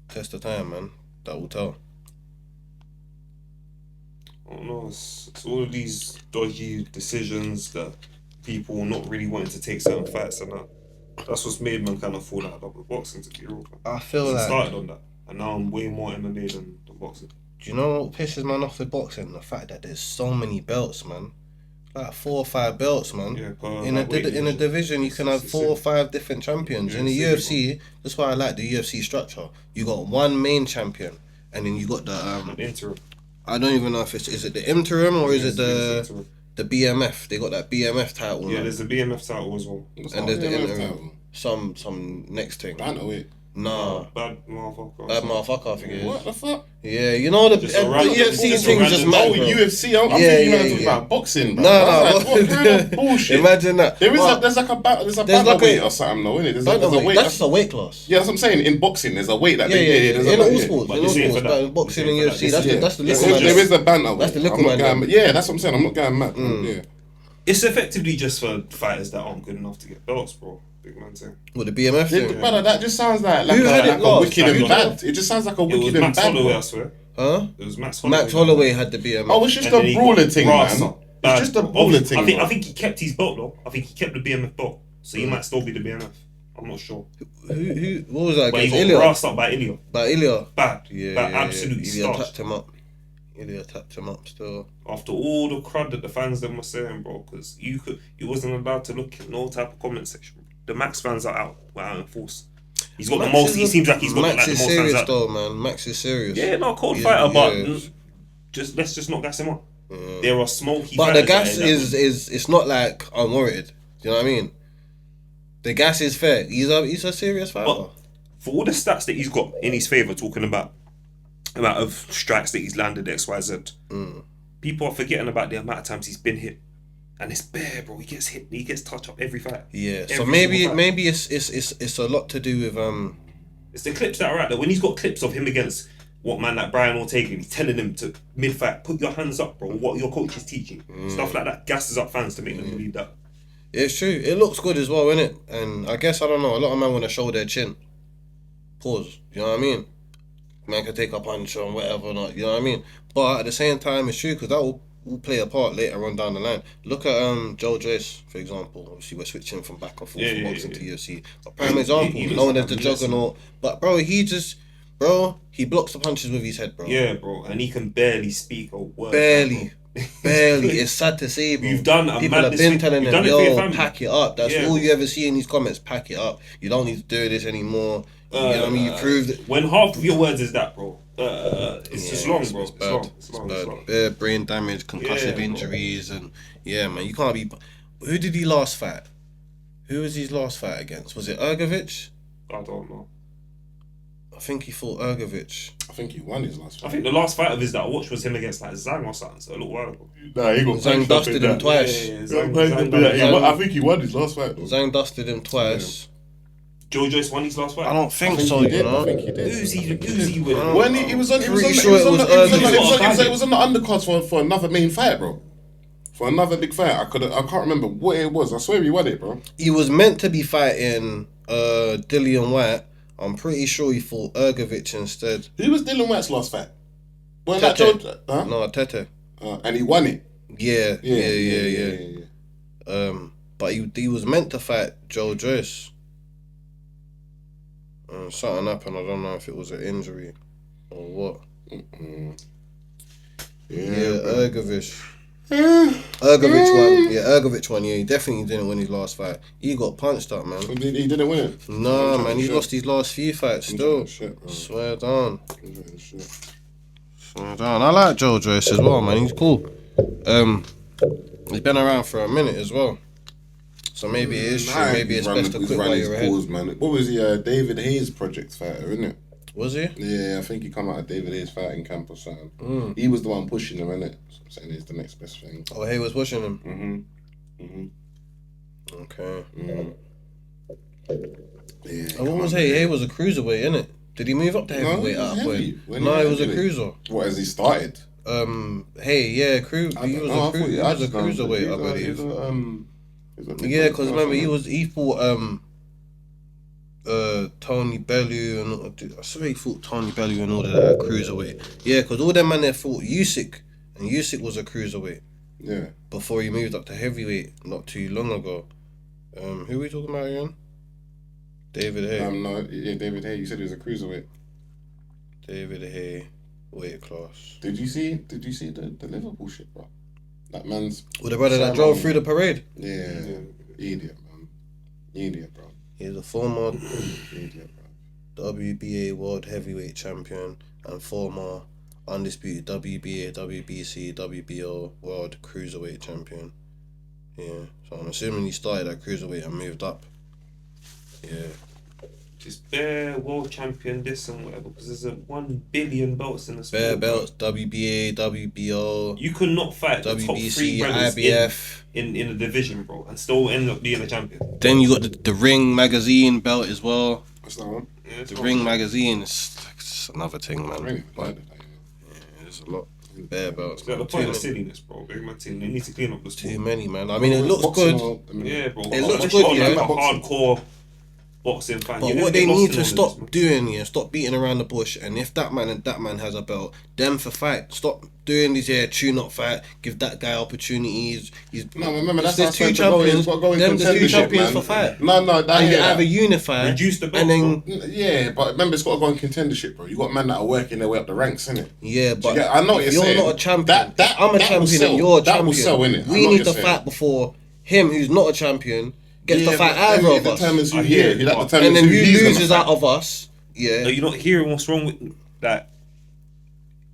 man. That will tell. I don't know. It's all of these dodgy decisions that people not really wanting to take certain fights, and that's what's made man kind of fall out of boxing, to be real. I feel It like, started on that, and now I'm way more MMA than boxing. do you know what pisses man off with boxing? The fact that there's so many belts, man. Like 4 or 5 belts, man. Yeah, In a division, you can have 4 or 5 different champions. In the UFC, that's why I like the UFC structure. You got one main champion, and then you got the interim. I don't even know if is it the interim or is it It's the interim. the BMF? They got that BMF title. Yeah, man. there's a BMF title as well. And there's the interim. Some next thing. Bantamweight. Nah, Bad motherfucker. bad motherfucker. I think it is. What the fuck? Yeah, you know the Just a random- UFC just a thing is just random- mad, Oh, bro. UFC. I'm Yeah, thinking yeah, you're talking yeah. about boxing, bro. No, I was like, what kind of bullshit? Imagine that. There's But like a there's like bantamweight a- or something, though, innit? There's a bantamweight, weight. that's just a weight class. Yeah, that's what I'm saying. In boxing, there's a weight that Yeah, they yeah, there's yeah. a In all weight, sports, But in you all see it sports, for that. but boxing You and see it for UFC, that. that's the Yes, little man. there is a bantamweight. That's the little I'm not man, going- Yeah, that's what I'm saying. I'm not going mad. Yeah. It's effectively just for fighters that aren't good enough to get belts, bro. Big man thing. With the BMF Yeah, thing. brother, that just sounds like Who had it like a last? wicked Like and who bad. It just sounds like a It was wicked and Max bad. Holloway, I bro. swear. Huh? It was Max Holloway. Max Holloway had the BMF. Oh, it's just And a then he brawler got thing, grass man. up. It's just a brawler thing. I bro. think he kept his belt though. I think he kept the BMF belt, so he might still be the BMF. I'm not sure. Who? What was that But he against got Ilya? grassed up by Ilya. By Ilya. Bad. Yeah, Bad. yeah, Absolutely Ilya starched. tapped him up. Ilya tapped him up still. After all the crud that the fans them were saying, bro, because you wasn't allowed to look in no type of comment section. The Max fans are out. We're out in force. He's got the most. He seems like he's got Max like the is most serious fans out. though, man. Max is serious. Yeah, no, cold Yeah, fighter, but yeah. let's just not gas him up. There are smoky. But the fighters gas out there that is it's not like unwarranted. Do you know what I mean? The gas is fair. He's a serious fighter. But for all the stats that he's got in his favour, talking about amount of strikes that he's landed, XYZ, people are forgetting about the amount of times he's been hit. And it's bare, bro. He gets hit. He gets touched up every fight. Yeah. So Every maybe single fight. it's a lot to do with It's the clips that are out there. When he's got clips of him against what man like Brian Ortega, he's telling him to mid fight, put your hands up, bro. What your coach is teaching, stuff like that, gasses up fans to make them believe that. It's true. It looks good as well, innit? And I guess I don't know. A lot of men want to show their chin. Pause. You know what I mean? Man can take a punch or whatever, not. You know what I mean? But at the same time, it's true because that will play a part later on down the line. Look at Joe Joyce, for example. Obviously, we're switching from back and forth from boxing to UFC. A prime example. he looks Known like as the a mess. juggernaut. But bro, he blocks the punches with his head, bro. Yeah, bro, and he can barely speak a word. Barely. bro. Barely. It's sad to say, bro. You've done a People have madness been thing. telling You've them, done it for your yo, family. pack it up. That's Yeah, all bro. you ever see in these comments. Pack it up. You don't need to do this anymore. You know what I mean? You proved it. When half of your words is that, bro, it's just long, bro. It's bad. long. It's long. It's long. Bare brain damage, concussive bro. injuries, and yeah, man, you can't be. Who did he last fight? Who was his last fight against? Was it Ergovic? I don't know. I think he fought Ergovic. I think he won his last I fight. think the last fight of his that I watched was him against like Zhang or something, so a little while ago. Nah, he got Zhang punched up dusted in him that. twice. Zhang I think he won his last fight. Though. Zhang dusted him twice. Joe Joyce won his last fight. I don't think, I think so. he You did. know. I think he did. Who's he with? When he was on, Pretty sure it was it was on the undercards for another main fight, bro. For another big fight. I can't remember what it was. I swear he won it, bro. He was meant to be fighting Dillian White. I'm pretty sure he fought Ergovic instead. Who was Dylan White's last fight? Well, Tete. that Joe, huh? No, Tete. And he won it. Yeah. Yeah. But he was meant to fight Joe Joyce. Something happened. I don't know if it was an injury or what. Yeah, Yeah, bro. Ergovic. Ergovic won. Yeah, he definitely didn't win his last fight. He got punched up, man. He didn't win it. Nah, man, he lost his last few fights still. Swear down. Swear down. I like Joe Joyce as well, man. He's cool. He's been around for a minute as well. So maybe it is true. Maybe it's best to quit while you're ahead. Man. What was he? David Hayes project fighter, isn't it? Was he? Yeah, I think he come out of David Hayes fighting camp or something. He was the one pushing him, innit? So I'm saying he's the next best thing. Oh, Hay was pushing him. Okay. Yeah. What was Hay? Hay was a cruiserweight, innit? Did he move up to heavyweight at a point? No, he was a cruiser. What, as he started? Hey, yeah, he was a cruiserweight, I believe. Yeah, because remember he fought Tony Bellew and I swear he fought Tony Bellew and all of that cruiserweight. Yeah, because all them man there fought Usyk, and Usyk was a cruiserweight. Yeah. Before he moved up to heavyweight not too long ago. Who are we talking about again? David Hay. No, yeah, David Hay. You said he was a cruiserweight. David Hay, weight class. Did you see the Liverpool shit, bro? That man's with the brother that drove through the parade. Yeah. Idiot, man. Idiot, bro. He's a former idiot, bro. WBA World Heavyweight Champion and former undisputed WBA, WBC, WBO World Cruiserweight Champion. Yeah, so I'm assuming he started at cruiserweight and moved up. Yeah. Just bare world champion, this and whatever, because there's 1 billion belts in the sport. Bare belts, WBA, WBO. You could not fight the top 3 brothers IBF. In a division, bro, and still end up being a champion. Then you got the Ring Magazine belt as well. What's that one? Yeah, the Ring Magazine is another thing, man. Ring, but, there's a lot. Bare belts. The point of silliness, bro. Big man team. They need to clean up the sport. Too many, man. I mean, it looks good. Yeah, bro. It looks good, yeah. Like a hardcore boxing fan. But what they need to stop doing, stop beating around the bush. And if that man and that man has a belt, them for fight. Stop doing these tune-up fight. Give that guy opportunities. No, remember that's there's two champions. There's 2 champions for fight. No, and you either unify, reduce the belt, and then yeah. But remember, it's got to go in contendership, bro. You got men that are working their way up the ranks, innit? Yeah, but I know what you're saying. Not a champion. I'm a champion, and you're a champion. That will sell, innit? We need to fight before him, who's not a champion, gets to fight either of us. And then who loses out of us? Yeah. Are you not hearing what's wrong with that?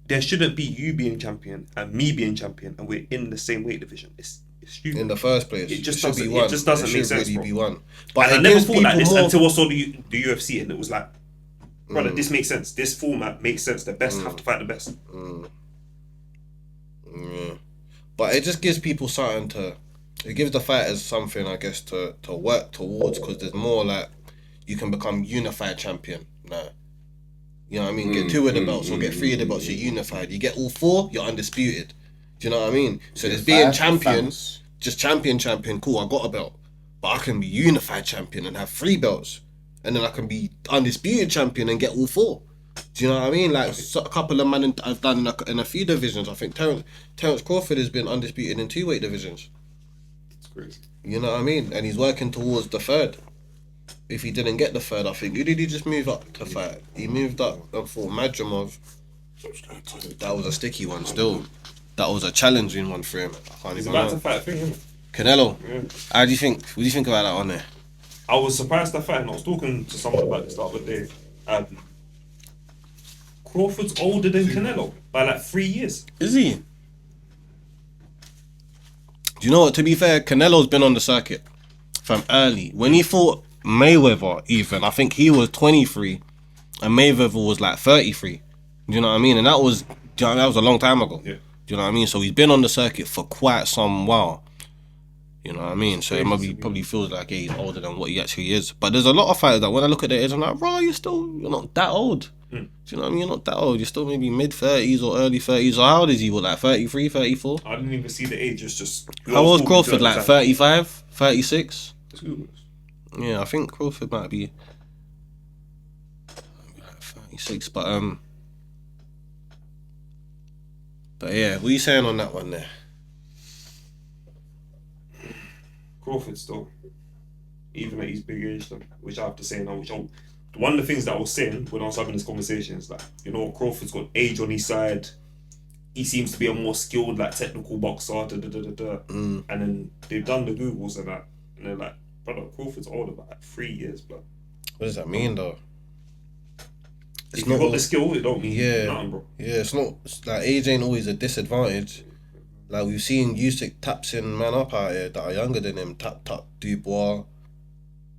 There shouldn't be you being champion and me being champion, and we're in the same weight division. It's stupid. In the first place, it just doesn't. It just doesn't make sense, really bro. Be one. But I never thought like this until I saw the UFC, and it was like, brother, this makes sense. This format makes sense. The best have to fight the best. Yeah. But it just gives people something to. It gives the fighters something, I guess, to work towards, because there's more like you can become unified champion now. You know what I mean? Get 2 of the belts or get 3 of the belts, you're unified. You get all 4, you're undisputed. Do you know what I mean? So there's being champion, just champion, cool, I got a belt. But I can be unified champion and have 3 belts. And then I can be undisputed champion and get all 4. Do you know what I mean? Like a couple of men I've done in a few divisions. I think Terence Crawford has been undisputed in 2 weight divisions. Crazy. You know what I mean? And he's working towards the 3rd. If he didn't get the 3rd, I think, who did he just move up to fight? He moved up and fought Madrimov. That was a sticky one still. That was a challenging one for him. I can't He's even about know. to fight a thing, isn't it? Canelo. Yeah. How do you think? What do you think about that one there? I was surprised at fight, and I was talking to someone about this the other day. Crawford's older than Canelo by like 3 years. Is he? Do you know what? To be fair, Canelo's been on the circuit from early. When he fought Mayweather, even, I think he was 23 and Mayweather was like 33. Do you know what I mean? And that was a long time ago. Yeah. Do you know what I mean? So he's been on the circuit for quite some while. You know what I mean? So it probably feels like he's older than what he actually is. But there's a lot of fighters that when I look at their age, I'm like, bro, you're not that old. Do you know what I mean? You're not that old. You're still maybe mid-30s or early 30s. Or how old is he? What, like 33, 34? I didn't even see the age. It's just... How old's Crawford? Like 35, 36? Ooh. Yeah, I think Crawford might be like 36. But yeah, what are you saying on that one there? Crawford still, even at his big age, which I have to say now, one of the things that I was saying when I was having this conversation is like, you know, Crawford's got age on his side, he seems to be a more skilled, like technical boxer. And then they've done the Googles and that, and they're like, brother, Crawford's older by like 3 years, bro. What does that mean though? If you got the skill, it don't mean nothing, bro. Yeah, it's not like age ain't always a disadvantage. Like we've seen Usyk tapsing man up out here that are younger than him, tap Dubois.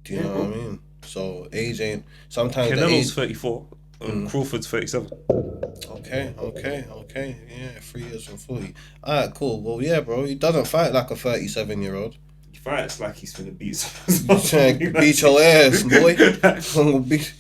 Do you know what I mean? So age ain't sometimes Canelo's 34 and Crawford's 37. Okay. Yeah, 3 years from 40. Alright, cool. Well, yeah, bro. He doesn't fight like a 37-year-old. He fights like he's finna beat someone. He's trying to beat your ass, boy. I'm gonna beat.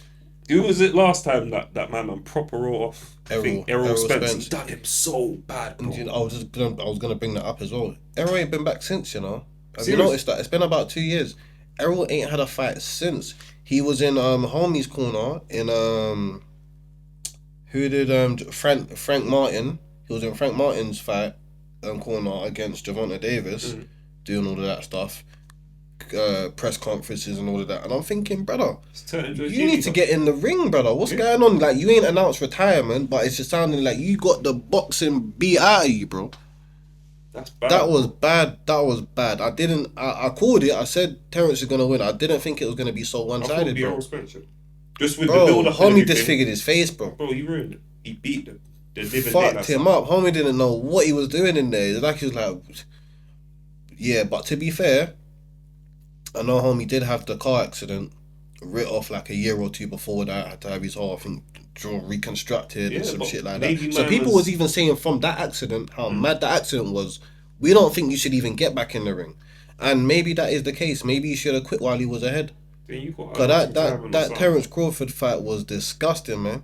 Who was it last time that man proper raw off? I think Errol Spence. Spence. He done him so bad, bro. You know, I was gonna bring that up as well. Errol ain't been back since, you know. Have Serious? you noticed that? It's been about 2 years. Errol ain't had a fight since. He was in Homie's corner in who did Frank Martin. He was in Frank Martin's fight corner against Gervonta Davis, doing all of that stuff. Press conferences and all of that, and I'm thinking, brother, you need to get in the ring, brother. What's going on? Like, you ain't announced retirement, but it's just sounding like you got the boxing beat out of you, bro. That's bad. That was bad. I called it. I said Terence is gonna win. I didn't think it was gonna be so one-sided, bro. Errol Spence, just with Bro, the build up. Homie disfigured his face, bro. Bro, he ruined it. He beat the living Fucked him up. Homie didn't know what he was doing in there. Like, he was like, yeah. But to be fair, I know Homie did have the car accident writ off like a year or two before that. Had to have his whole, I think, jaw reconstructed and some shit like that. So people was even saying from that accident how mad that accident was. We don't think you should even get back in the ring, and maybe that is the case. Maybe he should have quit while he was ahead. Cause that Terence Crawford fight was disgusting, man.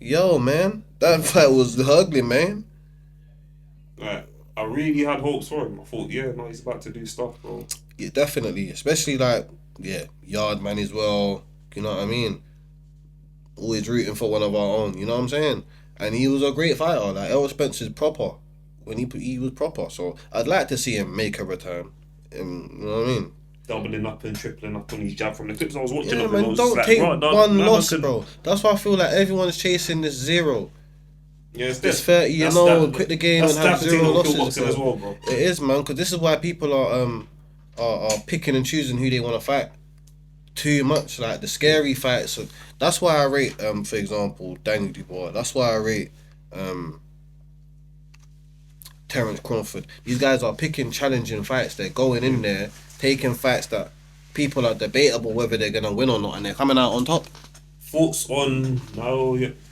Yo, man, that fight was ugly, man. Like, I really had hopes for him. I thought, he's about to do stuff, bro. Yeah, definitely. Especially like, yard man as well. You know what I mean? Always rooting for one of our own. You know what I'm saying? And he was a great fighter. Like, Errol Spence is proper. When he was proper. So I'd like to see him make a return. And, you know what I mean? Doubling up and tripling up on his jab from the clips I was watching. Yeah, man, don't take one loss, bro. That's why I feel like everyone's chasing this zero. Yeah, it's this 30 quit the game and have 0 losses. As well, bro. It is, man, because this is why people are picking and choosing who they want to fight too much. Like the scary fights. So that's why I rate, for example, Daniel Dubois. That's why I rate Terence Crawford. These guys are picking challenging fights. They're going in there, taking fights that people are debatable whether they're gonna win or not, and they're coming out on top. Thoughts on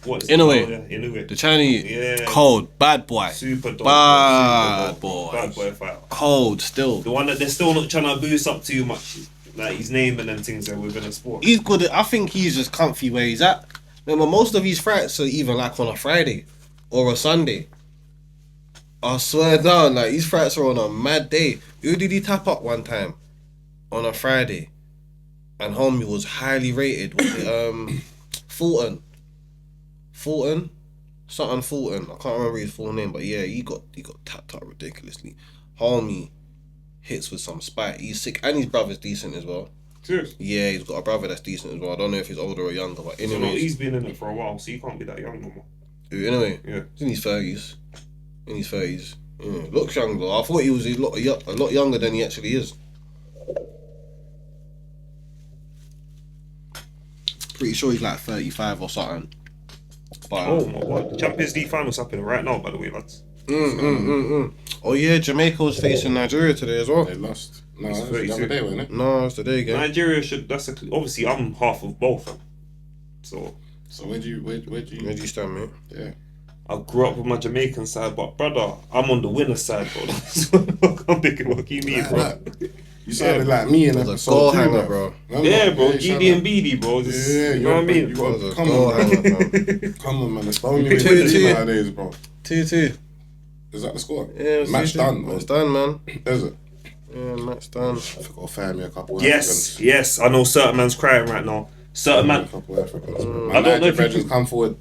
what is Inoue. Inoue. The Chinese cold, bad boy. Super dog. Bad boy. Bad boy fighter. Cold still. The one that they're still not trying to boost up too much. Like his name and them things that within the sport. He's good. I think he's just comfy where he's at. Remember, most of his fights are even like on a Friday or a Sunday. I swear down, like his fights are on a mad day. Who did he tap up one time? On a Friday. And homie was highly rated. Was it Fulton? Something Fulton. I can't remember his full name, but yeah, he got tapped up ridiculously. Homie hits with some spite. He's sick, and his brother's decent as well. Serious? Yeah, he's got a brother that's decent as well. I don't know if he's older or younger, but anyway. So he's been in it for a while, so he can't be that young no more. Anyway, yeah, he's in his 30s. Yeah, looks young though. I thought he was a lot younger than he actually is. Pretty sure he's like 35 or something. But, oh my god, the Champions League finals happening right now, by the way, lads. Oh yeah, Jamaica was facing Nigeria today as well. They lost. No, it was the other day, wasn't it? No, it's today again. Nigeria should. Obviously I'm half of both. So where do you stand, mate? Yeah. I grew up with my Jamaican side, but brother, I'm on the winner side, bro. That's what I'm picking. What you mean, bro? You sounded like me in episode 2, hanger, bro. Yeah, bro. GD and BD, bro. You know what I mean? Come on, man. Come on, man. It's the only way to do nowadays, bro. 2-2. Is that the score? Yeah, match done. Match done, man. Is it? Yeah, match done. I forgot to fire me a couple. Yes. I know certain man's crying right now. Certain man. A couple Africans. I don't know if you come forward.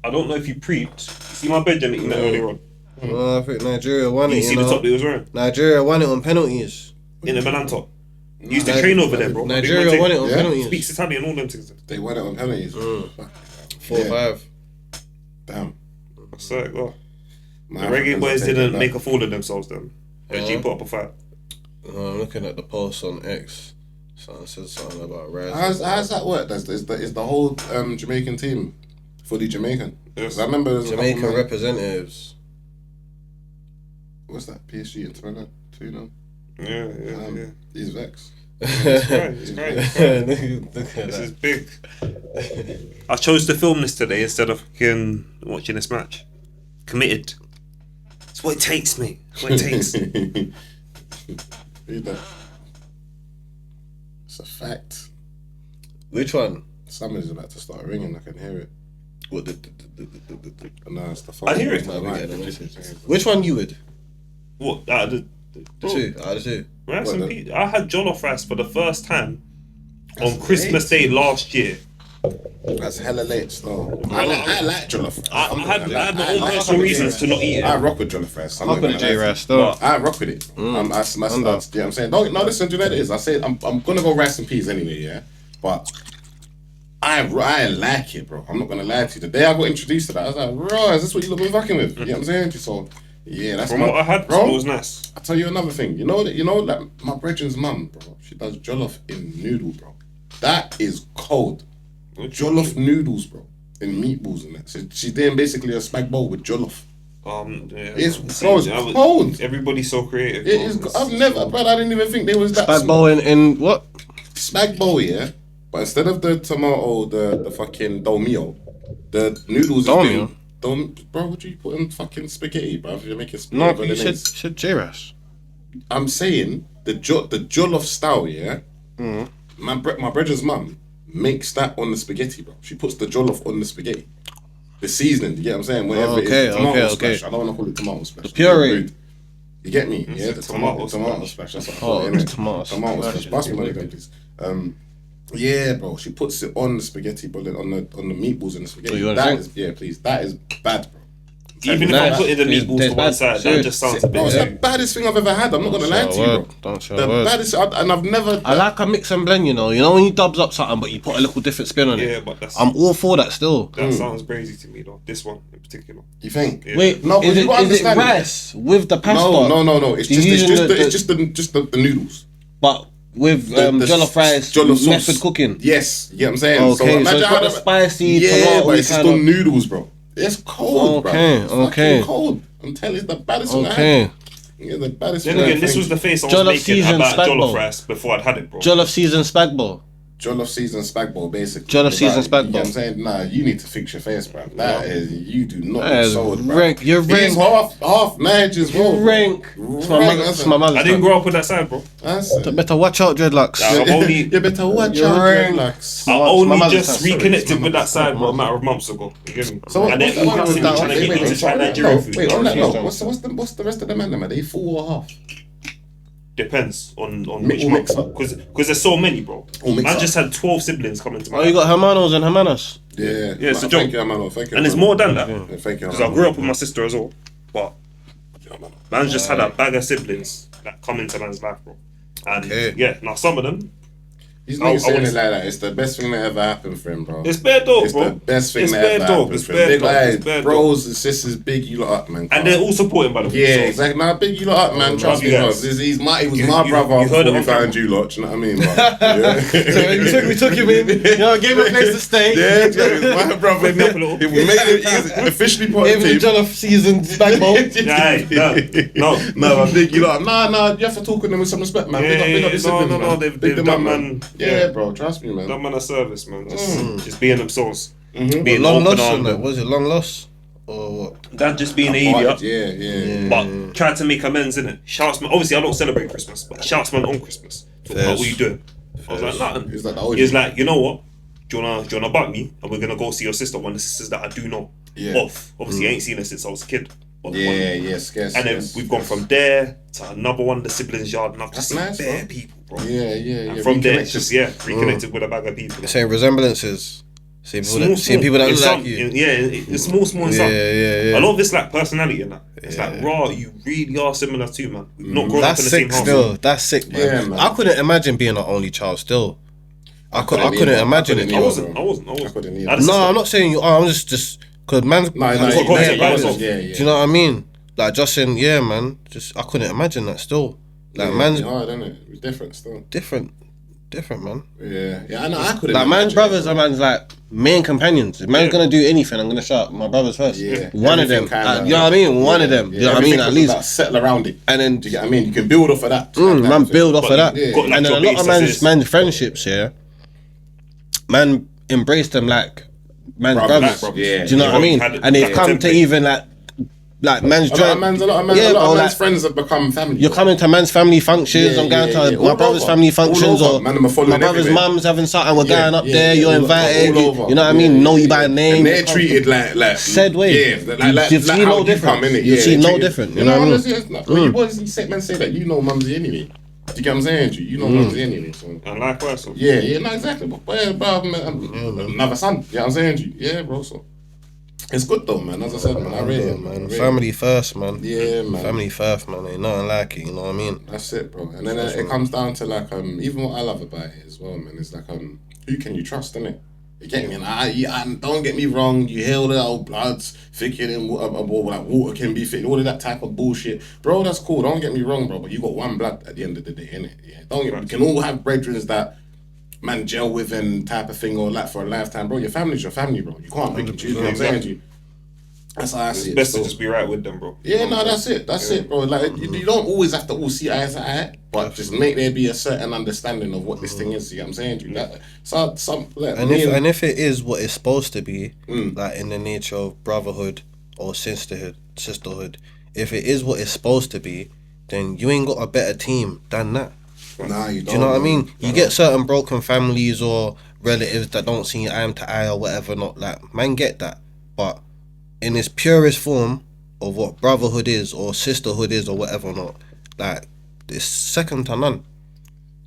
I don't know if you preached. See my bedroom that you met earlier on. I think Nigeria won it. You see the top that he was wearing? Nigeria won it on penalties. In the Milan top. He used to train over there, bro. Nigeria won it on penalties. Speaks Italian, all them things. They won it on penalties. 4-5. Damn. swear to God. My The Africans Reggae are Boys taking didn't that. make a fool of themselves then. G put up a fight. I'm looking at the post on X. Someone said something about Raz. How's that work? Is the whole Jamaican team fully Jamaican? Yes. 'Cause I remember there's a couple Jamaican man- representatives. What's that? PSG and Toronto, you know. Yeah. He's vexed. It's great. It's great. Look at This is that. big. I chose to film this today instead of fucking watching this match. Committed. It's what it takes, mate. It's what it takes. Read that. It's a fact. Which one? Somebody's about to start ringing. I can hear it. What No, it's the phone. I hear it. No, we right. get the message. Which one you would? What? Out of The two. Out of the two. rice What, and the- peas. I had jollof rice for the first time That's on Christmas Day last year. That's hella late still. I like jollof rice. I had my own like personal it. reasons to not eat I it. rock with jollof rice. I'm How not could gonna J lie to you. Raz though? I rock with it. That's yeah, I'm saying. No, listen, do you know what it is? I said I'm gonna go rice and peas anyway, yeah. But I like it, bro. I'm not gonna lie to you. The day I got introduced to that, I was like, bro, is this what you look been fucking with? You know what I'm saying? So yeah, that's From my, what I had, bro. it was nice. I'll tell you another thing. You know, like my brethren's mum, bro. She does jollof in noodle, bro. That is cold. Jollof noodles, bro, and meatballs and that. So she's doing basically a spag bowl with jollof. Yeah, It's see, bro, it's I was- cold. Everybody's so creative. It bro. is. It's- I've never, bro. I didn't even think there was that Bad bowl in what? spag bowl, yeah. But instead of the tomato, the fucking dolmio, the noodles. Dolmio? Bro, what do you put in fucking spaghetti, bro? If you're making No, spaghetti, you said J Raz. I'm saying the jollof style, yeah. My brother's mum makes that on the spaghetti, bro. She puts the jollof on the spaghetti. The seasoning, you get what I'm saying? Whatever it Okay, is, tomato okay. splash. I don't want to call it tomato splash. The puree. You get me? Yeah, a the tomato tomato splash. splash. That's what I Oh, call it, innit? tomato Tomato splash splash. is Pass me one really of them, good. please. Yeah, bro. She puts it on the spaghetti, but on the meatballs and the spaghetti. Oh, you want That to is, yeah, please. That is bad, bro. Even if Nice. I put in the Tastes- meatballs to tastes one bad. side, that Serious. just sounds a Bro, it's bit. the baddest thing I've ever had. I'm not gonna lie to you, bro. Don't say The a word. baddest, and I've never. I like a mix and blend, you know. You know when you dubs up something, but you put a little different spin on it. Yeah, but that's I'm all for that still. that sounds crazy to me though. This one in particular. You think? Yeah. Wait, No, but is you it gotta is it understand it. rice with the pasta? No. It's You're just using the noodles. but with The jollof rice jollof sauce. method cooking. Yes, you get what I'm saying. Okay, so imagine it's how got the spicy tomato but it's just kind the of- noodles, bro. It's cold, bro. Okay, It's fucking okay. cold. I'm telling you, it's the baddest thing I Okay, had. Yeah, the baddest Then thing I again, this think. was the face I was Jollof making seasoned about spag jollof bowl. rice before I'd had it, bro. jollof seasoned spag bowl. Jollof seasoned spag bowl, basically. Jollof seasoned spag You know bowl. what I'm saying? Nah, you need to fix your face, bro. That is, you do not That look is sold, bro. rank. You're He's rank. half Nige as well. bro. Rank. It's my Rank, mother- it's my mother's I didn't tongue. grow up with that side, bro. That's it. Better watch out, dreadlocks. I've only You better watch You're out, rank. dreadlocks. I My only mother's just side, sorry, reconnected it's my with that mother's side, side. bro, a matter of months ago. You get me? So And then all what's constantly trying to get into Nigerian food. Wait, on that note, Cheese what's the rest of the man? Are they full or half? Depends on All which mix month. up. Because there's so many, bro. All mix Man up. just had 12 siblings coming to my Oh, you got hermanos and hermanas. Yeah, Yeah, it's a Thank joke. you, man. Thank you. And there's man. more than that. Yeah, thank you. Because I grew up with my sister as well. But man's just had a bag of siblings that come into man's life, bro. And Okay. yeah, now some of them, He's I not saying was- it like that. It's the best thing that ever happened for him, bro. it's bare dog, It's bro. the best thing It's that bare ever dog. happened It's for him. bare Big dog. like It's bare dog. bros and sisters, big you lot up, man. And they're all supporting, by the way. Yeah, so- exactly. Nah, big you lot up, man. Trust you me, bro. guys. He was my You- brother you heard before it we on found camera. you lot. You know what I mean? But, yeah. we took him in. You know, gave him a place to stay. Yeah, it was my brother. Wake me up a little. We made it easy. Officially part Gave of him the a team. jollof seasoned spag bowl. No. No, big you lot. Nah, you have to talk with them with some respect, man. Big up your siblings, man. They've Big them done, up, man. Yeah, bro. Trust me, man. Done man a service, man. Just being themselves. Mm-hmm. Being Long open loss on armed. that. Was it long loss or what? That just being an Parted, idiot. yeah. But tried to make amends, innit? Shouts man. Obviously, I don't celebrate Christmas, but shouts man on Christmas. Talk about what you doing. I was like, nothing. Is that the OG? Oh, He's like, you know what? Do you wanna buck me? And we're gonna go see your sister, one of the sisters that I do know. Yeah. Off. Obviously, I ain't seen her since I was a kid. But Yeah, scarce. And then we've gone from there to another one of the siblings' yard, and I've just seen That's nice, bare bro. people, bro. Yeah. And from there, it's Reconnected. just reconnected with a bag of people. Saying resemblances. Seeing people that in look some- like you. it's small in some. Yeah. A lot of it's like personality and that. It's like, raw, you really are similar too, man. We've not grown That's up in the same sick house. still. That's sick, man. Yeah, man. I couldn't imagine being an only child still. I couldn't either. imagine I it. couldn't I either. wasn't. I couldn't either. I had a No, sister. I'm not saying you are. I'm just Because man's No, has he got bare context, brothers. yeah. Do you know what I mean? Like just saying, yeah, man. Just I couldn't imagine that still. Like man's hard, isn't it? It's different still. different, man. Yeah. I know. I couldn't. Like man's imagine brothers it, are man's like main companions. If man's gonna do anything, I'm gonna shout my brothers first. Yeah. One of them. Everything kinda- You know what I mean? One of them. You know what I mean? Everything At least. about settle around it. And then Do you get what I mean? You can build off of that. man build off of that. Yeah. Got like And then your a lot of base, that's man's friendships, yeah. Man embrace them like man's brothers. Yeah. Do you know what I mean? Had it- And they've yeah, come to template. even like man's A lot of man's like, friends have become family. you're coming to man's family functions. Yeah, I'm going yeah, to yeah. my All brother's over. family functions, All over. or Man, I'm following my brother's everywhere. mum's having something. We're Yeah, going up yeah, there. yeah, You're all invited. over. You know what I mean? Know you by name. And they're treated like Said way. Yeah, like You see how no you difference. come, innit? You Yeah, see they're no treated- different, you know what I mean? honestly, it's not- When you boys say that, you know Mumsy anyway. Do you get what I'm saying? You know Mumsy anyway. So. And likewise, so. Yeah, no, exactly. But yeah, bro, another son. You know what I'm saying? Yeah, bro. So it's good though, man. As I said, man, I rate it, man. I rate it. Family first, man. Yeah, man. Family first, man. Ain't nothing like it. You know what I mean? That's it, bro. And then it comes down to like even what I love about it as well, man. Is like who can you trust, innit? You get me? And I don't get me wrong. You hear all the old bloods thicker than like water can be thick. All of that type of bullshit, bro. That's cool. Don't get me wrong, bro. But you got one blood at the end of the day, innit? Yeah. Don't get. We can all have brethren that man gel with and type of thing or like for a lifetime, bro. Your family's your family, bro. You can't pick and choose. You know what I'm saying to you? That's how I see It's it. best So- to just be right with them, bro. yeah, no, that's it. That's it, bro. Like you don't always have to all see eye to eye, but just make there be a certain understanding of what this thing is. You know what I'm saying? To you? That, so some like, And if it is what it's supposed to be, Mm. like in the nature of brotherhood or sisterhood, if it is what it's supposed to be, then you ain't got a better team than that. nah, you don't. Do you know what I mean? man. You get certain broken families or relatives that don't see eye to eye or whatever. Not like man, get that, but in its purest form of what brotherhood is or sisterhood is or whatever, not like it's second to none.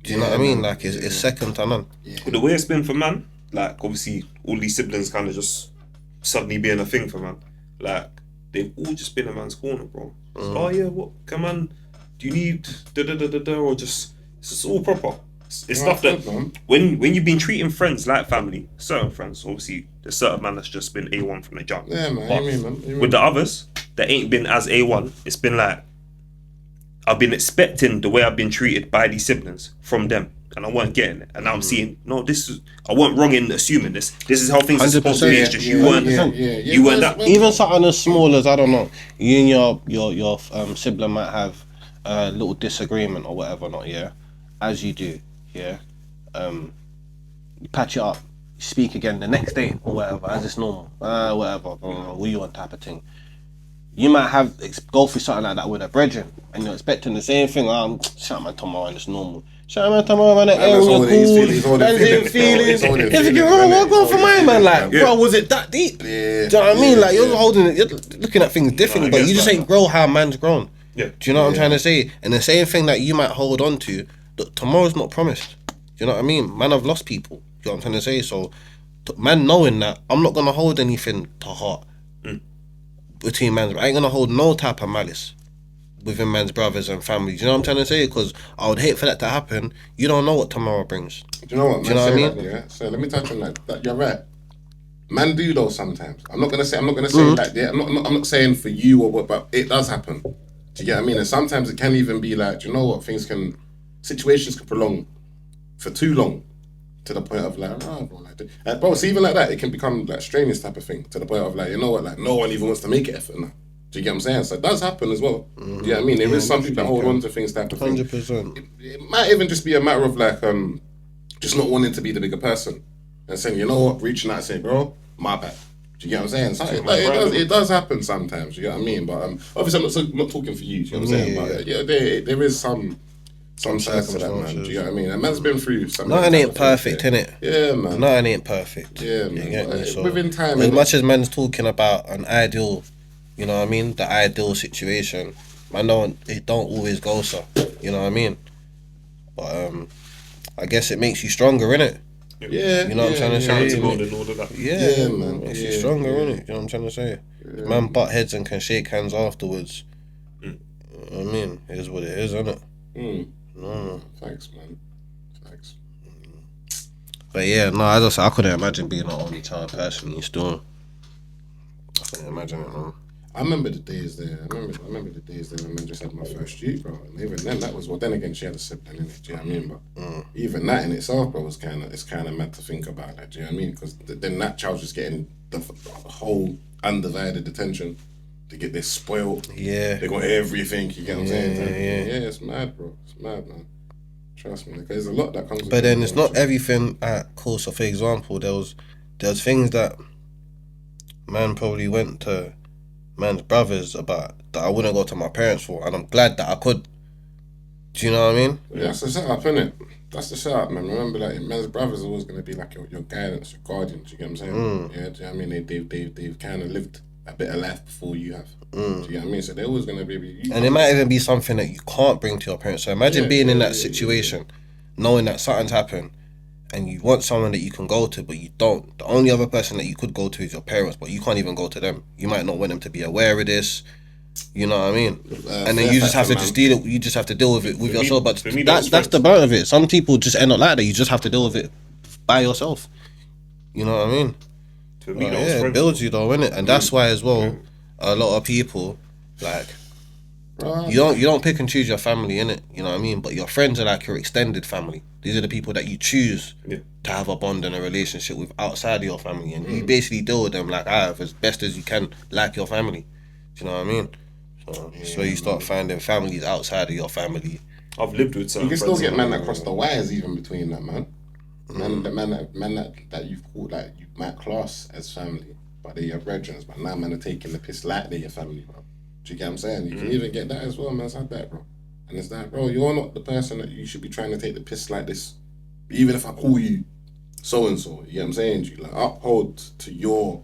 Do you know what I mean? Like it's second to none. But the way it's been for man, like obviously all these siblings kind of just suddenly being a thing for man. Like they've all just been a man's corner, bro. So, oh yeah, what come on? Do you need or just it's just all proper. It's stuff that man. when you've been treating friends like family, certain friends, obviously there's certain man that's just been A1 from the jump. Yeah, man. But You mean, man? You mean? with the others that ain't been as A1, it's been like I've been expecting the way I've been treated by these siblings from them, and I weren't getting it. And now I'm seeing no, this is I weren't wrong in assuming this. This is how things are supposed to be. It's just you weren't you weren't that. Even something as small as I don't know, you and your sibling might have a little disagreement or whatever, not yeah, as you do, yeah. You patch it up, you speak again the next day or whatever, as it's normal, whatever, what you want type of thing. You might have go through something like that with a brethren, and you're expecting the same thing. Shut man tomorrow and it's normal. Shut man tomorrow and that's all it's all cool. Man's in feelings. If you get wrong, what going for my man? Like, bro, was it that deep? Yeah. Do you know what I mean? Like you're holding it, you're looking at things differently, No, I but you guess just that. ain't grow how man's grown. Yeah. Do you know what I'm trying to say? And the same thing that you might hold on to, tomorrow's not promised. Do you know what I mean? Man, I've lost people. Do you know what I'm trying to say? So, man, knowing that, I'm not gonna hold anything to heart between man's. I ain't gonna hold no type of malice within man's brothers and families. You know what I'm trying to say? Because I would hate for that to happen. You don't know what tomorrow brings. Do you know what? Man, Do you know what I mean? That, yeah? So let me touch on that. You're right. Man, do though sometimes. I'm not gonna say that. Yeah, I'm not saying for you or what, but it does happen. Do you get what I mean? And sometimes it can even be like, do you know what? Situations can prolong for too long to the point of like, oh, bro, like, bro, so even like that, it can become like strenuous type of thing to the point of like, you know what? Like, no one even wants to make an effort now. Do you get what I'm saying? So it does happen as well. Do you get what I mean? There is some people that hold on to things type of thing. 100%. It might even just be a matter of like just not wanting to be the bigger person and saying, you know what, reaching out and saying, bro, my bad. Do you get what I'm saying? So it does happen sometimes. You get what I mean? But obviously, I'm not talking for you. Do you know what I'm saying? But yeah, there is some sides to that, man. Do you get what I mean? And man's been through something. Nothing ain't perfect, innit? Yeah, man. Nothing ain't perfect. Yeah, You man. get me? But So, within time, as innit? much as man's talking about an ideal, you know what I mean, the ideal situation, man, it don't always go so. You know what I mean? But I guess it makes you stronger, innit? Yeah, You know what I'm trying to say? Character building, all of that. Yeah, man. Makes you Yeah, stronger, yeah. innit? You know what I'm trying to say? Man butt heads and can shake hands afterwards. You know what I mean? It is what it is, innit? No. Thanks, man. Thanks. But yeah, no, as I said, I couldn't imagine being an only child personally still. Yeah, imagine it, man. I remember the days there. I remember the days there when I just had my first Jeep, bro. And even then, that was, well, then again, she had a sibling in it. Do you know what I mean? But even that in itself, bro, was it's kind of mad to think about that. Do you know what I mean? Because then that child's just getting the whole undivided attention. They get this spoiled. Yeah. They got everything. You get what I'm saying? Yeah. It's mad, bro. It's mad, man. Trust me, there's a lot that comes. But then it's not everything at cool. So for example, there was things that man probably went to man's brothers about that I wouldn't go to my parents for, and I'm glad that I could. Do you know what I mean? Yeah, that's the setup, innit? That's the setup, man. Remember, like, man's brothers are always going to be like your guidance, your guardians. You get what I'm saying? Yeah, do you know what I mean? They've kind of lived a bit of life before you have. Do you get what I mean? So they're always going to be. And it might even be something that you can't bring to your parents. So imagine being in that situation, knowing that something's happened, and you want someone that you can go to, but you don't. The only other person that you could go to is your parents, but you can't even go to them. You might not want them to be aware of this. You know what I mean? And then you just have to you just have to deal with it with yourself. But that's the brunt of it. Some people just end up like that. You just have to deal with it by yourself. You know what I mean? For me, it builds you though, innit? And that's why as well, a lot of people like you don't pick and choose your family, innit? You know what I mean? But your friends are like your extended family. These are the people that you choose to have a bond and a relationship with outside of your family, and you basically deal with them like as best as you can, like your family. Do you know what I mean? So you start finding families outside of your family. I've lived with some. You can still get men that cross the wires even between that, man. Men that you've called, like, you might class as family, but they're your brethren. But now men are taking the piss like they're your family, bro. Do you get what I'm saying? You can even get that as well, man. It's like that, bro. And it's like, bro, you're not the person that you should be trying to take the piss like this. Even if I call you so and so, you get what I'm saying? You like uphold to your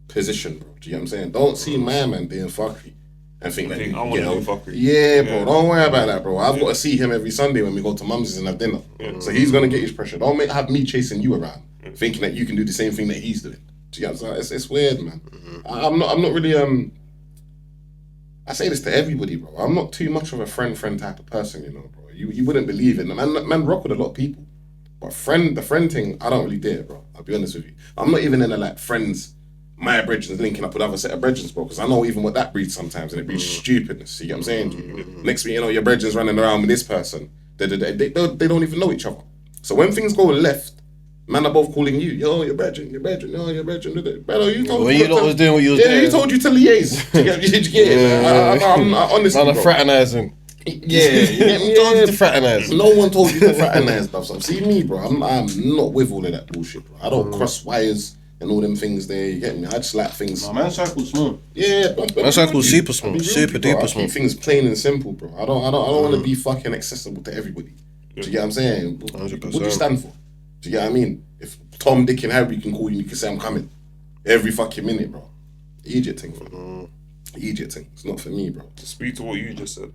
position, bro. Do you get what I'm saying? Don't see my man being fuckery and think that I want to do fuckery. Yeah, bro. Don't worry about that, bro. I've got to see him every Sunday when we go to Mum's and have dinner. So he's gonna get his pressure. Don't have me chasing you around, thinking that you can do the same thing that he's doing. Do you get what I'm saying? It's weird, man. I'm not really I say this to everybody, bro. I'm not too much of a friend type of person, you know, bro. You wouldn't believe it. Man rock with a lot of people. But the friend thing, I don't really do it, bro. I'll be honest with you. I'm not even in a like friends, my brethren linking up with other set of brethren, bro, because I know even what that breeds sometimes, and it breeds stupidness. You get what I'm saying? Next thing you know, your brethren's running around with this person. They don't even know each other. So when things go left, man are both calling you, yo, your brethren, yo, your brethren. Brother, you told when you lot was doing what you was doing. Yeah, he told you to liaise. Do you get it? I'm honestly, man, fraternising. Yeah, you get me? Who told you to fraternise? No one told you to fraternise, bruv. So see me, bro. I'm not with all of that bullshit, bro. I don't cross wires and all them things there. You get me? I just like things. Man's circle's small. Yeah, man's circle's super small, super duper small. I keep things plain and simple, bro. I don't want to be fucking accessible to everybody. Do you get what I'm saying? 100%. What do you stand for? Do you get what I mean? If Tom, Dick, and Harry can call you, you can say I'm coming every fucking minute, bro. Idiot thing, bro. Idiot thing. It's not for me, bro. To speak to what you just said,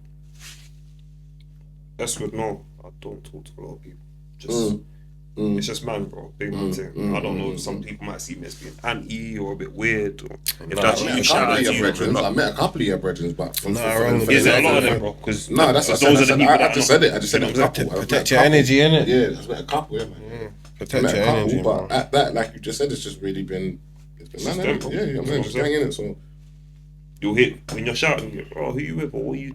that's good. No, I don't talk to a lot of people. It's just man, bro. Big man thing. I don't know if some people might see me as being anti or a bit weird. Or if that's you, shout out to you. I met a couple of your brethren, but is it a lot of them, bro? Because no, that's what I just said it. I just said a couple. Protect your energy, innit? Yeah, I just met a couple, yeah, man. Protect your energy, but at that, like you just said, it's just really been. It's been man, yeah, man, just hanging it. So you'll hit when you're shouting, oh, who you with or what you.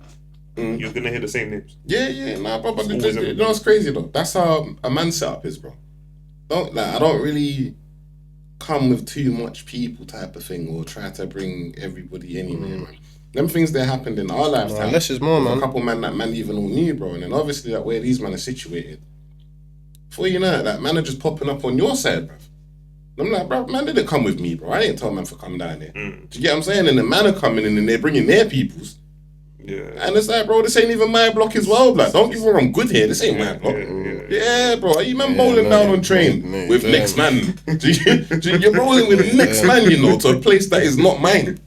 You're gonna hear the same names. Yeah, nah, bro. But you know what's crazy though? That's how a man setup is, bro. I don't really come with too much people type of thing or try to bring everybody anywhere, man. Them things that happened in our lifetime. Less is more, man. A couple men that man even all knew, bro. And then obviously that where these men are situated. Before you know it, that man are just popping up on your side, bro. I'm like, bro, man didn't come with me, bro. I didn't tell man to come down here. Do you get what I'm saying? And the man are coming in and they're bringing their peoples. Yeah. And it's like, bro, this ain't even my block as well, blood. Don't get me wrong, I'm good here. This ain't my block. Yeah, bro. Are you man bowling down on train with next man? You're rolling with the next man, you know, to a place that is not mine.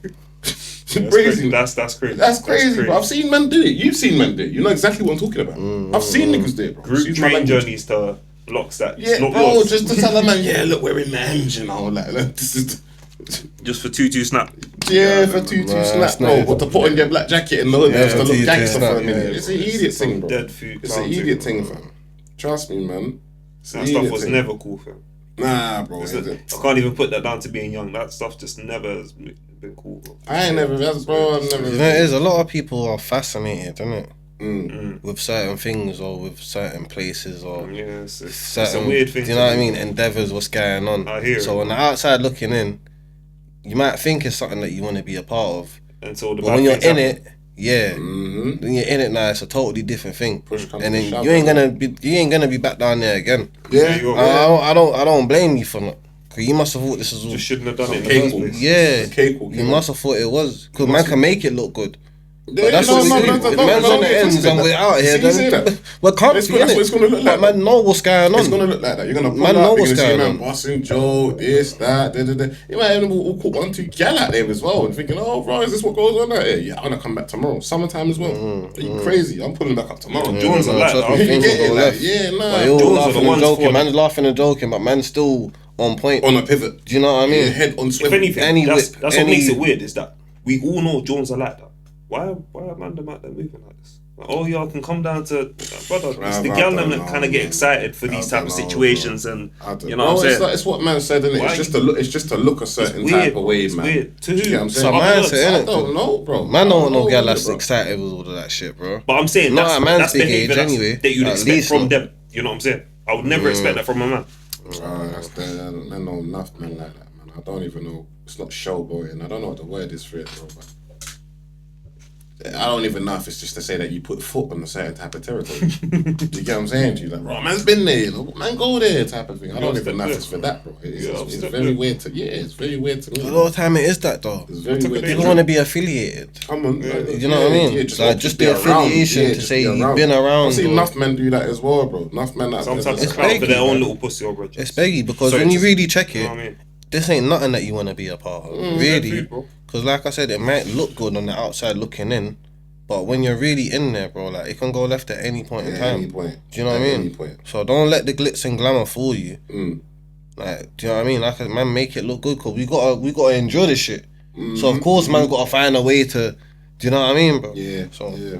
Crazy. That's crazy. That's crazy, bro. I've seen men do it. You've seen men do it. You know exactly what I'm talking about. I've seen niggas do it, bro. Group train journeys to blocks that. Yeah, not bro. yours. Just to tell a man, yeah, look, we're in the engine, you know, like this is. Just for 2-2 snap. Yeah, for 2-2 snap, bro. But to put on your black jacket and the hood just to look gangster for a minute. It's an idiot thing, bro. It's an idiot thing, fam. Trust me, man. That stuff was never cool, fam. Nah, bro. I can't even put that down to being young. That stuff just never bit cool, bro. I ain't never, that's bro. I've never. You know, it is a lot of people are fascinated, isn't it? Mm. With certain things or with certain places or Yeah, it's a certain weird thing. Do you know what I mean? Endeavors, what's going on. I hear so it. on the outside looking in, you might think it's something that you want to be a part of, Until the but bad when you're things in happen. it, yeah, Mm-hmm. when you're in it now, it's a totally different thing. Push comes And to then shove, you ain't man. gonna be back down there again. Yeah, you go. I don't blame you for not. Cause you must have thought this was all. Just shouldn't have done it in the Okay, first cool. place. Yeah, cake will you kill must have thought it was. Cause man can make it look good. Yeah, That's no, what no, we no, do. no, If man's no, on the no, ends twist it. and we're out here, See, you see then that? we're comfy, That's what it's gonna look like. But man know what's going on. It's gonna look like that. You're gonna pull Man know up, you're what's gonna see going man on. bossing Joe, this, that, da. You might even all caught 1, 2 gal out there as well and thinking, oh, bro, is this what goes on out here? Yeah, I'm gonna come back tomorrow. Summertime as well. Are you crazy? I'm pulling back up tomorrow. Yeah, Jones no, are like trust that. me, You things get will it? go Like, left. yeah, But nah. you're all Jones are the laughing and ones joking. for Man's laughing and joking, but man's still on point. On a pivot. Do you know what I Yeah, mean? head on If swivel. anything, Any that's whip, what any- makes it weird is that we all know Jones are like that. Why are man them out there moving like this? Like, oh, y'all can come down to brother. It's the I girl don't them that know, kind of get man. excited for I these don't type of know, situations, and I don't you know what I'm Bro, saying. it's what man said, innit? Why It's just you- to look. It's just to look a certain type of way, It's man. weird. To Do you get what I'm who? saying? Some Other man girls. say, I innit? don't know, bro. Man don't want no I girl know, that's bro. excited with all of that shit, bro. But I'm saying Not that's, at man's that's big behavior age that's, anyway, that you'd at expect least from not. them. You know what I'm saying? I would never expect that from a man. That's they know enough men like that, man. I don't even know. It's not showboating. I don't know what the word is for it, bro. But I don't even know if it's just to say that you put foot on a certain type of territory. Do you get what I'm saying to you? Like, bro, man's been there, you know, man, go there, type of thing. I don't even know if it's for that, bro. It's very weird to, it's very weird to me. A lot of time it is that though. It's very weird. People want to be affiliated. Come on, You know what I mean? Just the affiliation to say you've been around. I've seen or- enough men do that as well, bro. Enough men that Sometimes It's it's clout for big, their own man. little pussy or bro. It's beggy because Sorry, when you just- really check You it, know what I mean? this ain't nothing that you want to be a part of. Really. food, bro. Because like I said, it might look good on the outside looking in, but when you're really in there, bro, like it can go left at any point in At time. any point. Do you know what I At mean? any point. So don't let the glitz and glamour fool you. Mm. Like, do you know what I mean? Like, man, make it look good because we gotta enjoy this shit. So of course, man's gotta find a way to. Do you know what I mean, bro? Yeah. So Yeah.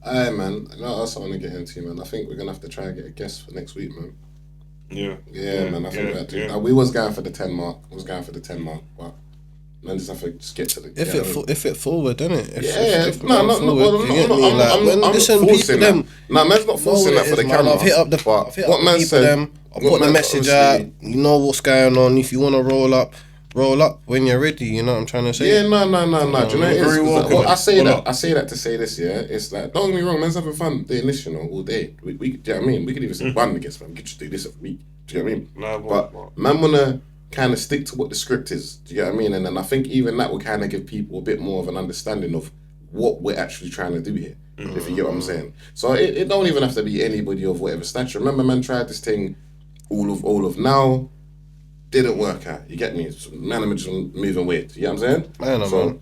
Alright, man. You know what else I want to get into, man? I think we're gonna have to try and get a guest for next week, man. Yeah. Yeah, man. I think we have to. yeah. We was going for the 10 mark. But man, just have to just get to the. if it forward, innit? If No, forward, you get me? Like, I'm when not listen, forcing people that. them. No, man's not forcing know that what for it the is, man. camera. I've hit up the but people what man said. them. I what put the man message out. obviously- You know what's going on. If you want to roll up when you're ready. You know what I'm trying to say? Yeah, no. Do you know what it is? very 'Cause, welcome, well, man. I say Pull that. up. I say that to say this. Yeah, it's like don't get me wrong. Man's having fun doing this, you know, all day. We do you know what I mean? We could even say one against man. We could just do this every week. Do you know what I mean? Nah, But man wanna kind of stick to what the script is. Do you get what I mean? And then I think even that will kind of give people a bit more of an understanding of what we're actually trying to do here. If you get what I'm saying. So it don't even have to be anybody of whatever stature. Remember, man tried this thing, all of now, didn't work out. You get me? So, man, I'm just moving weird. You get what I'm saying? Man, so, man.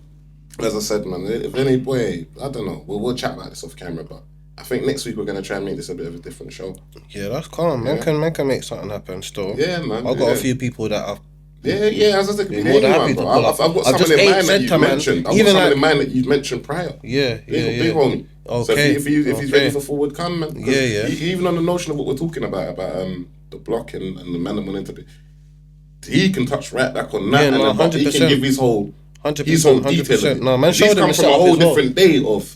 as I said, man, if any boy, I don't know. We'll chat about this off camera, but I think next week we're gonna try and make this a bit of a different show. Yeah, that's calm. Man can make something happen still. Yeah, man. I've got yeah. a few people that I've Yeah, as I said, Be more than happy to pull up. I've got I've just someone in ain't mind said that you've to man, mentioned. I've got even someone like- in mind that you've mentioned prior. big Big homie. So Okay. if he's okay. ready for forward, come, man. 'Cause Yeah. even on the notion of what we're talking about the block and the man that wanted to be, he can touch right back on that, Yeah, and no, then, he 100%. can give his whole 100%, detail. 100%. No, man He's showed come from a himself whole as well. different day of.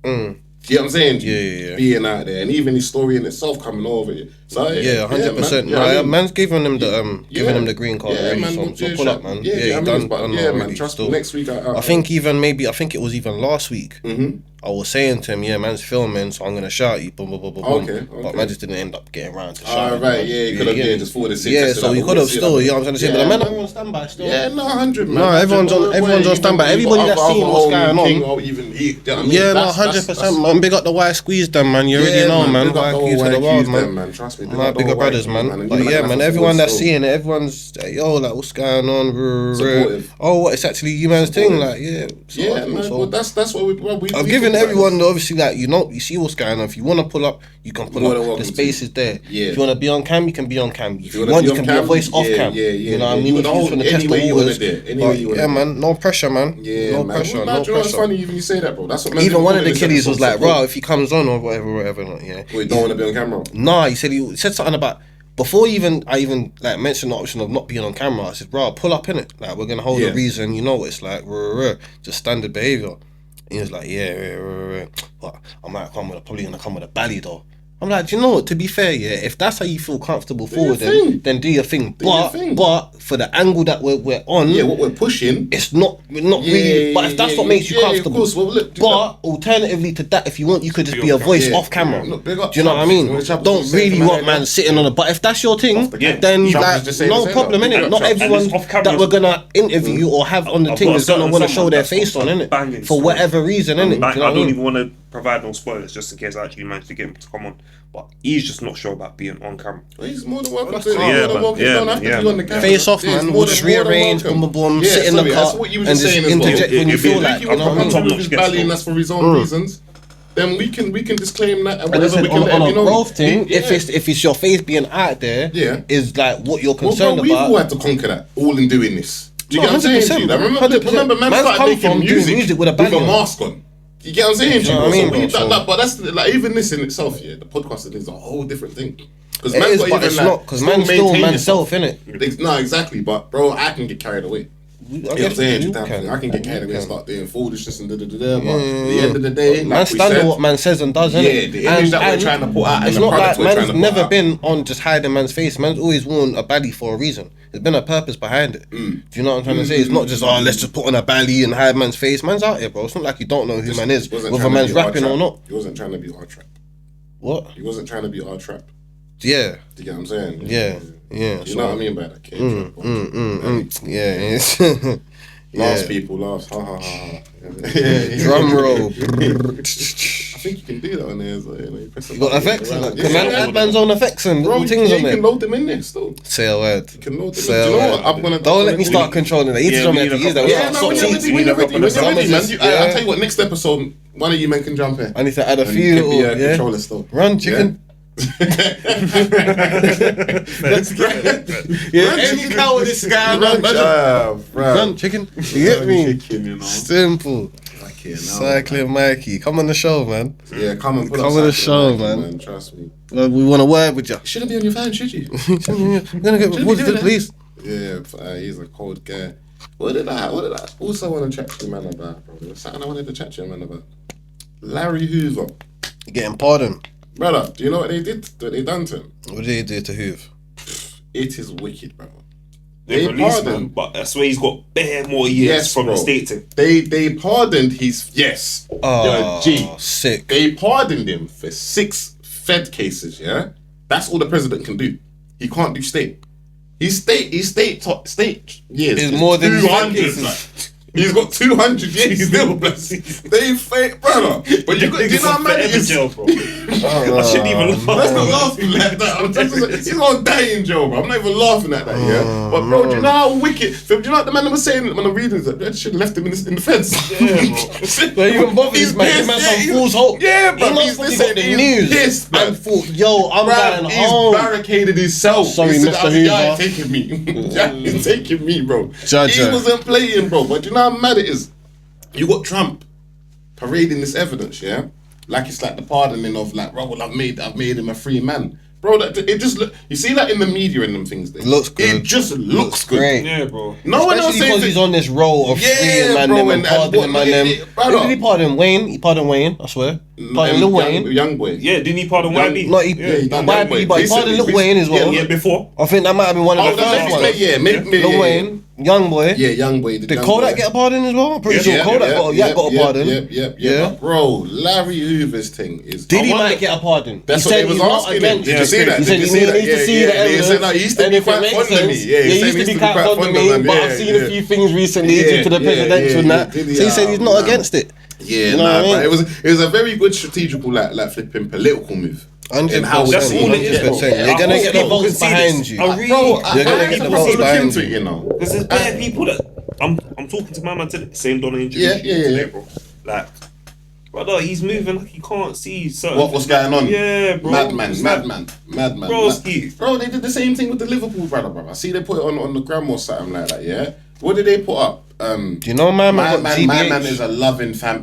Mm. You know what I'm saying? Yeah. Being out there, and even his story in itself coming over it. So Yeah, 100%. man. You know what I mean? Man's giving him the green card already. man, So pull up, man. Yeah, he I mean, done but yeah, already man. Trust me. still. Next week, I think it was even last week. Mm-hmm. I was saying to him, yeah, man's filming, so I'm gonna shout you, boom, boom, boom, boom, Okay, boom. But okay. man just didn't end up getting around to shouting. Right, yeah, he could have just forwarded it. Yeah, so he could have still, you know what I'm trying to say. But the man are on standby still. Yeah, no, 100, man. No, everyone's on standby. Everybody that's seen what's going on. Or even he, you know what I mean? Yeah, no, That's- 100%, man. Big up the white squeeze them, man. You already know, man. Big up White the key to the white world, keys, man. them, man. Trust me. My bigger brothers, man. But yeah, man, everyone that's seeing it, everyone's yo, like, what's going on? Supportive. Oh, what? It's actually you man's thing, like, yeah. So, Yeah, man. so- Well, that's what we. I've we given talk about everyone, this. obviously, like, you see what's going on. If you want to pull up, you can pull More than up. The welcome space to. is there. Yeah. If you want to be on cam, you can be on cam. If you wanna want, be you on can be a cam, voice off yeah, cam. yeah, You know what I yeah. mean? You If you know, just want to test any way the you wanna waters. do it, any But way you wanna yeah, do it. man, no pressure, man. Yeah, No man. pressure, Well, no do you know what's pressure. funny? Even you say that, bro. That's what. man Even do one of the this kiddies was episode like, support. "Bro, if he comes on or whatever, not yeah." We don't want to be on camera. Nah, he said something about before I even like mentioned the option of not being on camera, I said, bro, pull up in it. Like, we're gonna hold a reason. You know what it's like, just standard behavior. And he was like, yeah. But I might probably gonna come with a bally though. I'm like, do you know what? To be fair, yeah, if that's how you feel comfortable forward, then do your thing. But for the angle that we're on, what we're pushing, it's not really. But if that's what makes you comfortable, of course. Well, look, but alternatively to that, if you want, you could just be a voice off camera. Do you know what I mean? Don't really want man sitting on it. But if that's your thing, then like no problem, innit? Not everyone that we're gonna interview or have on the thing is gonna want to show their face on, innit? For whatever reason, innit? I don't even want to provide no spoilers just in case I actually manage to get him to come on. But he's just not sure about being on camera. He's more than welcome to. Yeah, you don't have to be on the camera. Face off, man. We'll just rearrange, boom, sit in the car, and just interject when you feel like. You know what I mean? And that's for his own reasons. Then we can disclaim that and whatever we can let on a growth thing. If it's your face being out there, is like what you're concerned about. We've all had to conquer that, all in doing this. Do you get what I'm saying to you? Remember, man started making music with a mask on. You get what I'm saying? You know what I mean, but that's like even this in itself, the podcast is a whole different thing. Because man's got even like because man's still manself, innit? No, exactly. But bro, I can get carried away. You know what I'm saying? I can get carried away and start doing foolishness and But at the end of the day, man stand on what man says and does, innit? Yeah, the image that we're trying to put out. It's not like man's never been on just hiding man's face. Man's always worn a baddie for a reason. There's been a purpose behind it. Do you know what I'm trying to say? It's not just let's just put on a baddie and hide man's face. Man's out here, bro. It's not like you don't know who man is, whether man's rapping or not. He wasn't trying to be our trap. What? He wasn't trying to be our trap. Yeah. Do you get what I'm saying? Yeah. You know what I mean by that? Yeah. Laughs, people, laughs. Ha ha ha. Drum roll. I think you can do that on there. So, you got effects in it. Can man add man's own effects and things on there? You can load them in there still. Say a word. You can load them in. Do you know what? I'm gonna don't let me start controlling that. You just don't have to use that. When you're ready, man. I'll tell you what, next episode, one of you men can jump in. I need to add a few. Controller still. Run, chicken. Any cow with this guy, run, chicken. You get me? Simple. Cycling Mikey, come on the show, man. Yeah, come on the show, man. Trust me. We want to word with you. Shouldn't be on your phone, should you? We're gonna get reported to the police. Yeah, he's a cold guy. What did I also want to chat to you, man, about, bro? There was something I wanted to chat to you, man, about. Larry Hoover. Getting pardoned. Brother, do you know what they did? What they done to him? What did they do to Hoover? It is wicked, bro. They pardoned him, but that's where he's got bare more years from the state team. They pardoned his sick. They pardoned him for 6 Fed cases. Yeah, that's all the president can do. He can't do state. His state years is more than 200 cases. He's got 200 years still, bless. They fake, brother. But you know how mad it is? Jail, bro. I shouldn't even laugh. Let's not laughing like that. He's gonna die in jail, bro. I'm not even laughing at that, yeah? But, bro, do you know how wicked? Do you know what the man was saying when I'm reading this? I should have left him in the fence. Yeah, bro. Don't even bother this man. This man's on fool's hope. Yeah, bro. He's got the news. Pissed, man. And thought, yo, I'm going home. He's barricaded himself. Sorry, Mr. Hoover. He's taking me. He's taking me, bro. Judge. He wasn't playing, bro. But do you know how mad it is? You got Trump parading this evidence, yeah? Like it's like the pardoning of like, bro, well, I've made him a free man. Bro, it just look. You see that in the media and them things. There. Looks good. It just looks good. Great. Yeah, bro. No one else because he's on this role of freeing man them and pardoning man them. Did he pardon Wayne? He pardoned Wayne, I swear. Pardon Lil Wayne. Young boy. Yeah, didn't he pardon YB? Not YB, but he pardoned Lil Wayne as well. Yeah, before. I think that might have been one of the first ones. Yeah, Lil Wayne, Young Boy. Yeah, Young Boy. Did Kodak get a pardon as well? I'm pretty sure Kodak got a pardon. Yeah. Bro, Larry Hoover's thing is. Did he might get a pardon? That's what they was asking him. Did you see that? He said he needs to see the evidence. He used to be quite fond of me. Yeah, he used to be quite fond of me, but I've seen a few things recently due to the presidential and that. So he said he's not against it. Yeah, but it was a very good strategical like flipping political move. 100%. That's all it is. You're gonna get the votes behind you. You're gonna get the votes behind you. You know, because there's bare people that I'm talking to my man today. Same Donna today, bro. Like, brother, he's moving like he can't see certain what's going on. Yeah, bro. Madman. Bro, they did the same thing with the Liverpool brother. I see they put it on the gram or something like that. Yeah. What did they put up? Do you know my man? My man is a loving what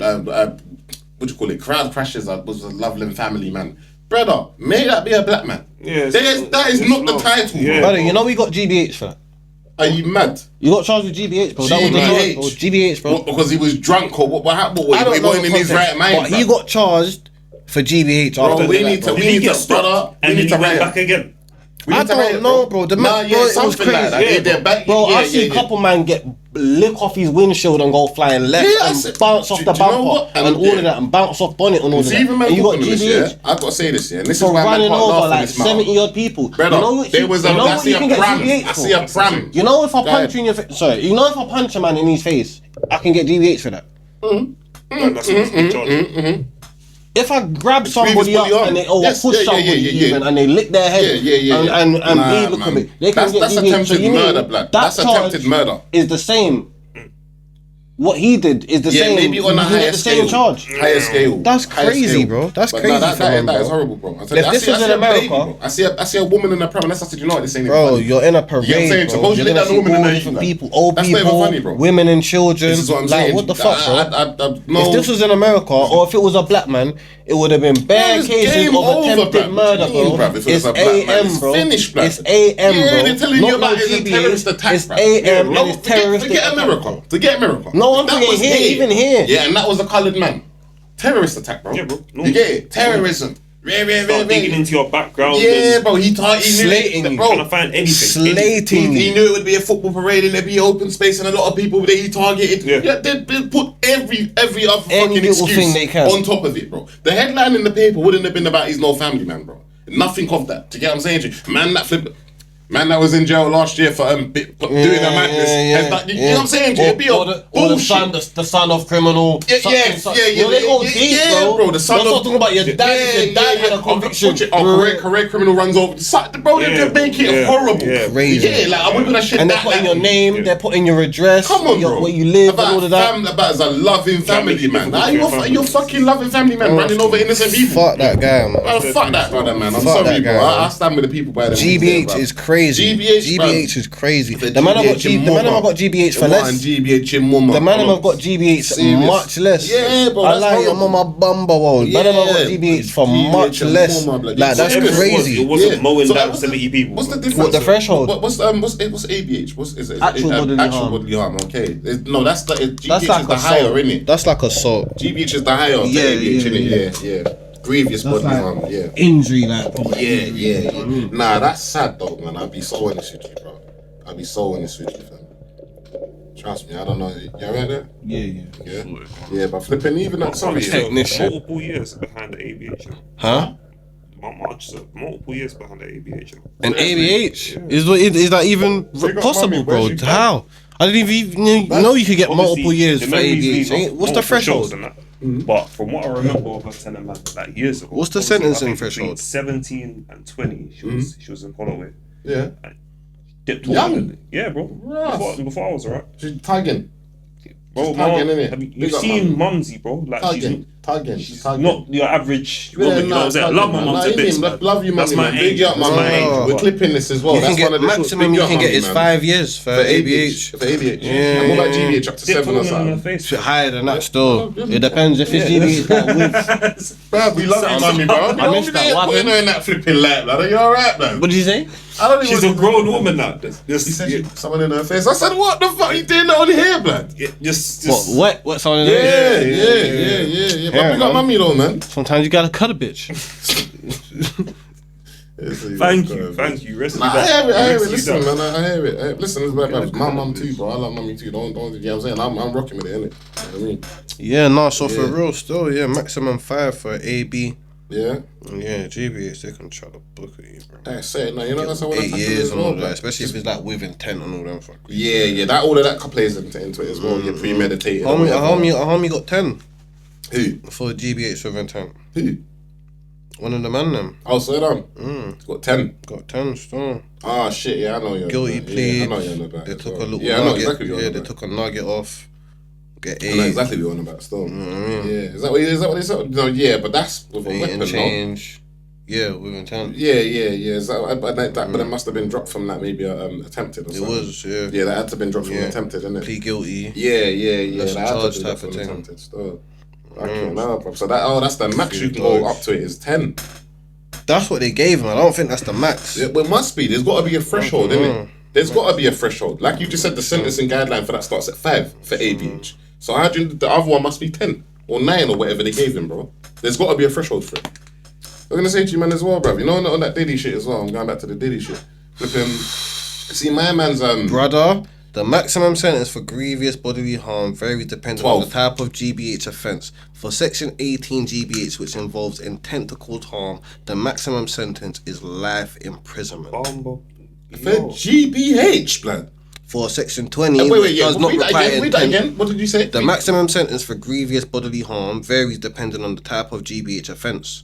do you call it? Crowd Crashers was a loving family man. brother, may that be a black man. Yeah, that is not the title, Yeah. Brother, you know we got GBH for that. Are you mad? You got charged with GBH, bro. That was the GBH. charge, bro. GBH, bro. What, because he was drunk or what happened? I don't He know wasn't the in his context, right mind. but he bro. got charged for GBH Bro, after we that, need bro. to, Did he get brother. stopped We and need then to he went write back again? I don't know, bro. The man, bro, it was something crazy. like that. Yeah, They're back. Bro, yeah, I see a couple man get lick off his windshield and go flying left Yeah, I and see- bounce off do the you know bumper what? and And all yeah. of that and bounce off bonnet and all of See, that. even man And you got talking this, yeah? GBH I've got to say this, yeah? And this for is why man running can't over laugh at like this matter. 70 odd people. Brother, you know what there was a, you know I what see you a can get pram. GBH I for? see a pram. You know if I Go ahead. punch you in your face, sorry, you know if I punch a man in his face, I can get GBH for that. That's what's been charged. If I grab somebody Previous up body and they on. push somebody even and they lick their head and Nah, bleed look man. at me, they can get That's GBH. attempted So you murder, mean blood. that That's charge attempted murder. is the same. What he did is the Yeah, same. maybe on a You can higher get the same scale. charge. Higher scale. That's Higher crazy, scale. bro. That's But crazy no, for him, that is bro. horrible, bro. I tell If you, this I see was in a baby, America- bro. I see a woman in a pram, and that's you know what this ain't even Bro, funny. you're in a You get what I'm parade, saying? bro. Suppose you You're let gonna that see woman in all there, different like, people, old that's not even people, funny, bro. women and children. This is what I'm like, saying. what the fuck, bro? No. If this was in America, or if it was a black man, it would have been bare it's cases game of over, attempted bruv. murder, What do you mean, bro. bruv? If it was It's a black man, AM, it's bro. finished, bruv. It's AM, Yeah, bro. they're telling Not you about no it's a GBH. terrorist attack, It's bruv. AM No, and it's terrorist Forget attack. America. Forget America. No, I'm That forgetting was here, even here. Yeah, and that was a coloured man. Terrorist attack, bro. Yeah, bro. No. You get it? Terrorism. Start digging into your background. Yeah, and bro. He knew Slating it, you. bro. trying to find anything. Slating He you. knew it would be a football parade and there'd be open space and a lot of people that he targeted. Yeah. They put every other Any fucking little excuse thing they can. on top of it, bro. The headline in the paper wouldn't have been about he's no family man, bro. Nothing of that. Do you get what I'm saying to you? Man that was in jail last year for doing a madness. You know what I'm saying to you? It'd be Or the son of criminal. Yeah, son- yeah, son- yeah, You know, they go yeah, deep, yeah, bro, the son Let's of- not talk about your dad. If your dad had a conviction. Correct criminal runs over. Bro, they Yeah, could make it yeah, horrible. yeah. Crazy. Yeah, like I wouldn't have shit And they're that. putting like- your name, they're putting your address, Come on, bro. where you live, about and all of that. About as a loving family, Family, man. difficult Nah, family. you're a fucking loving family, man. Running over innocent people. Fuck that guy, man. Oh, fuck that brother, man. I'm Fuck sorry, that bro. guy, man. I stand with the people by the GBH is crazy. GBH is crazy. The The man have got GBH in the man Mumma. have got GBH for And less. GBH in Mumma. The man Come have on. got GBH Serious. much less. Yeah, bro, I that's like your horrible. mama bumba world. Man have got GBH for GBH much and less. Mumma, blood. Like that's It was- crazy. It wasn't Yeah. mowing So down what's 70 people. What's the bro. difference? What, the threshold? What's ABH? What's is it? Actual bodily actual harm. bodily harm. Okay. No, that's the GBH That's like is the higher, assault. innit? That's like assault. GBH is the higher of the Yeah, ABH, yeah, innit? Yeah. Grievous bodily harm. Yeah. Injury, like. Yeah. Nah, that's sad though, man. I'll be so honest with you, bro. I'll be so honest with you, fam. Trust me, I don't know. You right there? Yeah. Yeah, but flipping even that. Sorry. Technician. Multiple years behind the ABH. Huh? Multiple years behind the ABH. An ABH? Is that even got possible, money, bro? where's your How? I didn't even know you could get multiple Obviously, years the for memories ABH. leave off What's the multiple shows threshold? and that. But from what I remember of her telling man like years ago, What's the obviously, sentencing I think between threshold? 17 and 20, she was in Holloway. Yeah. Dipped Young? water. Yeah, bro. Rough. Before I was alright. She's tagging. Bro, She's tagging, Mom, innit? have you Big up, seen man. Mumsy, bro? Like Tagging. she's Tagging. not your average Yeah, woman, you know what I'm saying? I love my mum to bits, man. Love you, That's mummy, my man. age. Big up, That's my my man. age. We're but- clipping this as well. You That's can one get of the shorts. maximum. Big You up, can get mummy, is man. 5 years for For ABH. For ABH. Yeah. And what about GBH up to Dipped 7 or woman in her something? face. Shit higher than that still. It depends if it's GBH that with. Bruv, we love you, mummy, bro. I missed that. What Putting her in that flipping lap, lad. Are you alright, man? What did you say? I don't She's even. a grown woman now. He said someone in her face. I said, what the fuck you doing that on here, blood? Just What someone in Yeah, there? yeah. But big up man. mummy though, man. Sometimes you gotta cut a bitch. Thank you. Rest Nah, I hear it. Rest you Listen, down. man. I hear it. Listen, it's my mum too, bro. I love mummy too. Don't. You know what I'm saying? I'm rocking with it, innit? You know what I mean? Yeah, no. So Yeah. for real, still, yeah, maximum 5 for AB. Yeah. Yeah, GBH they can try to book at you, bro. I say it now. You know that's how 8 years and all that, that. especially if it's like with intent and all them. Fuck. Yeah. That all of that plays into it as well. You're premeditated. A homie got 10 Who? for GBH with intent. Who? One of the man them Oh, so got 10. got 10 still. Ah, shit. Yeah, I know you're. Guilty plea. Yeah, I know you're on about. They as took well. a little Yeah, I know nugget. exactly what Yeah, you're they on about. took a nugget off. Get I know 8. exactly what you're on about still. Mm. Yeah. Is that what they said? No, yeah, but that's with a 8 weapon, and no? change. Yeah, with intent. Yeah. Is that, but it must have been dropped from that maybe attempted or It something. was, yeah. Yeah, that had to have been dropped from Yeah. attempted, didn't it? Plead guilty. Yeah. That's That a had to charge be type dropped of from thing. attempted still. Okay, no problem. So that's the max you can go up to it is 10. That's what they gave him. I don't think that's the max. It must be. There's got to be a threshold, innit? There's got to be a threshold. Like you just said, the sentencing guideline for that starts at 5 for ABH. So how do you, the other one must be 10 or 9 or whatever they gave him, bro. There's got to be a threshold for it. I'm gonna say to you, man, as well, bro. You know, on that Diddy shit as well. I'm going back to the Diddy shit. Flipping. See, my man's brother. The maximum sentence for grievous bodily harm varies depending 12. on the type of GBH offence. For Section 18 GBH, which involves intent to cause harm, the maximum sentence is life imprisonment. Bumble. for GBH, blood. For Section 20, Wait, which does not require read that again. What did you say? The maximum sentence for grievous bodily harm varies depending on the type of GBH offence.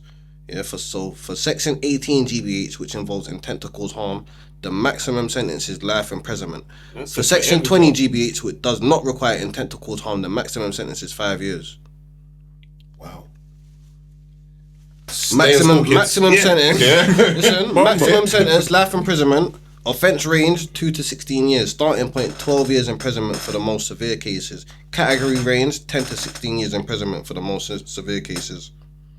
Yeah, for Section 18 GBH, which involves intent to cause harm, the maximum sentence is life imprisonment. For Section 20 GBH, which does not require intent to cause harm, the maximum sentence is 5 years. Wow. Maximum sentence. Yeah. Listen, maximum sentence, life imprisonment. Offence range 2 to 16 years. Starting point 12 years imprisonment for the most severe cases. Category range 10 to 16 years imprisonment for the most severe cases.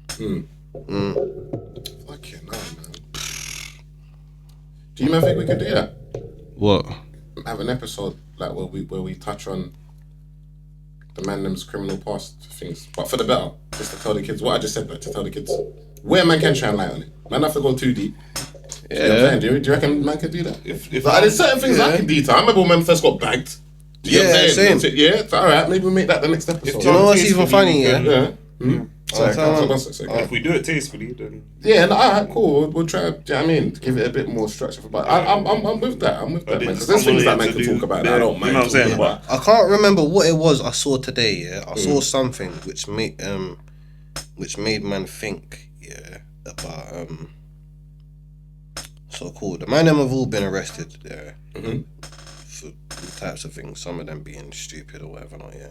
Fucking hell, man. Do you even think we could do that? What? Have an episode like where we touch on the man them's criminal past things, but for the better, just to tell the kids what I just said. Like, to tell the kids where man can shine light on it. Man have to go too deep. Yeah. You know what I'm saying? Do you reckon man could do that? If Like, there's certain things I can detail. I remember when man first got bagged. Do you know what I'm saying? same. Yeah, it's alright. Maybe we'll make that the next episode. Do you know what's even funny, yeah? Yeah. if we do it tastefully, then Yeah, no, alright, cool. We'll try. Do you know what I mean? Give it a bit more structure. But I'm with that. I'm with that, man. Because there's things that man can talk about that I don't mind. You know what I'm saying? talking about. But I can't remember what it was I saw today. Yeah, I saw something which made man think. Yeah, about so cool. The man them have all been arrested. Yeah, for all types of things. Some of them being stupid or whatever. Not yeah.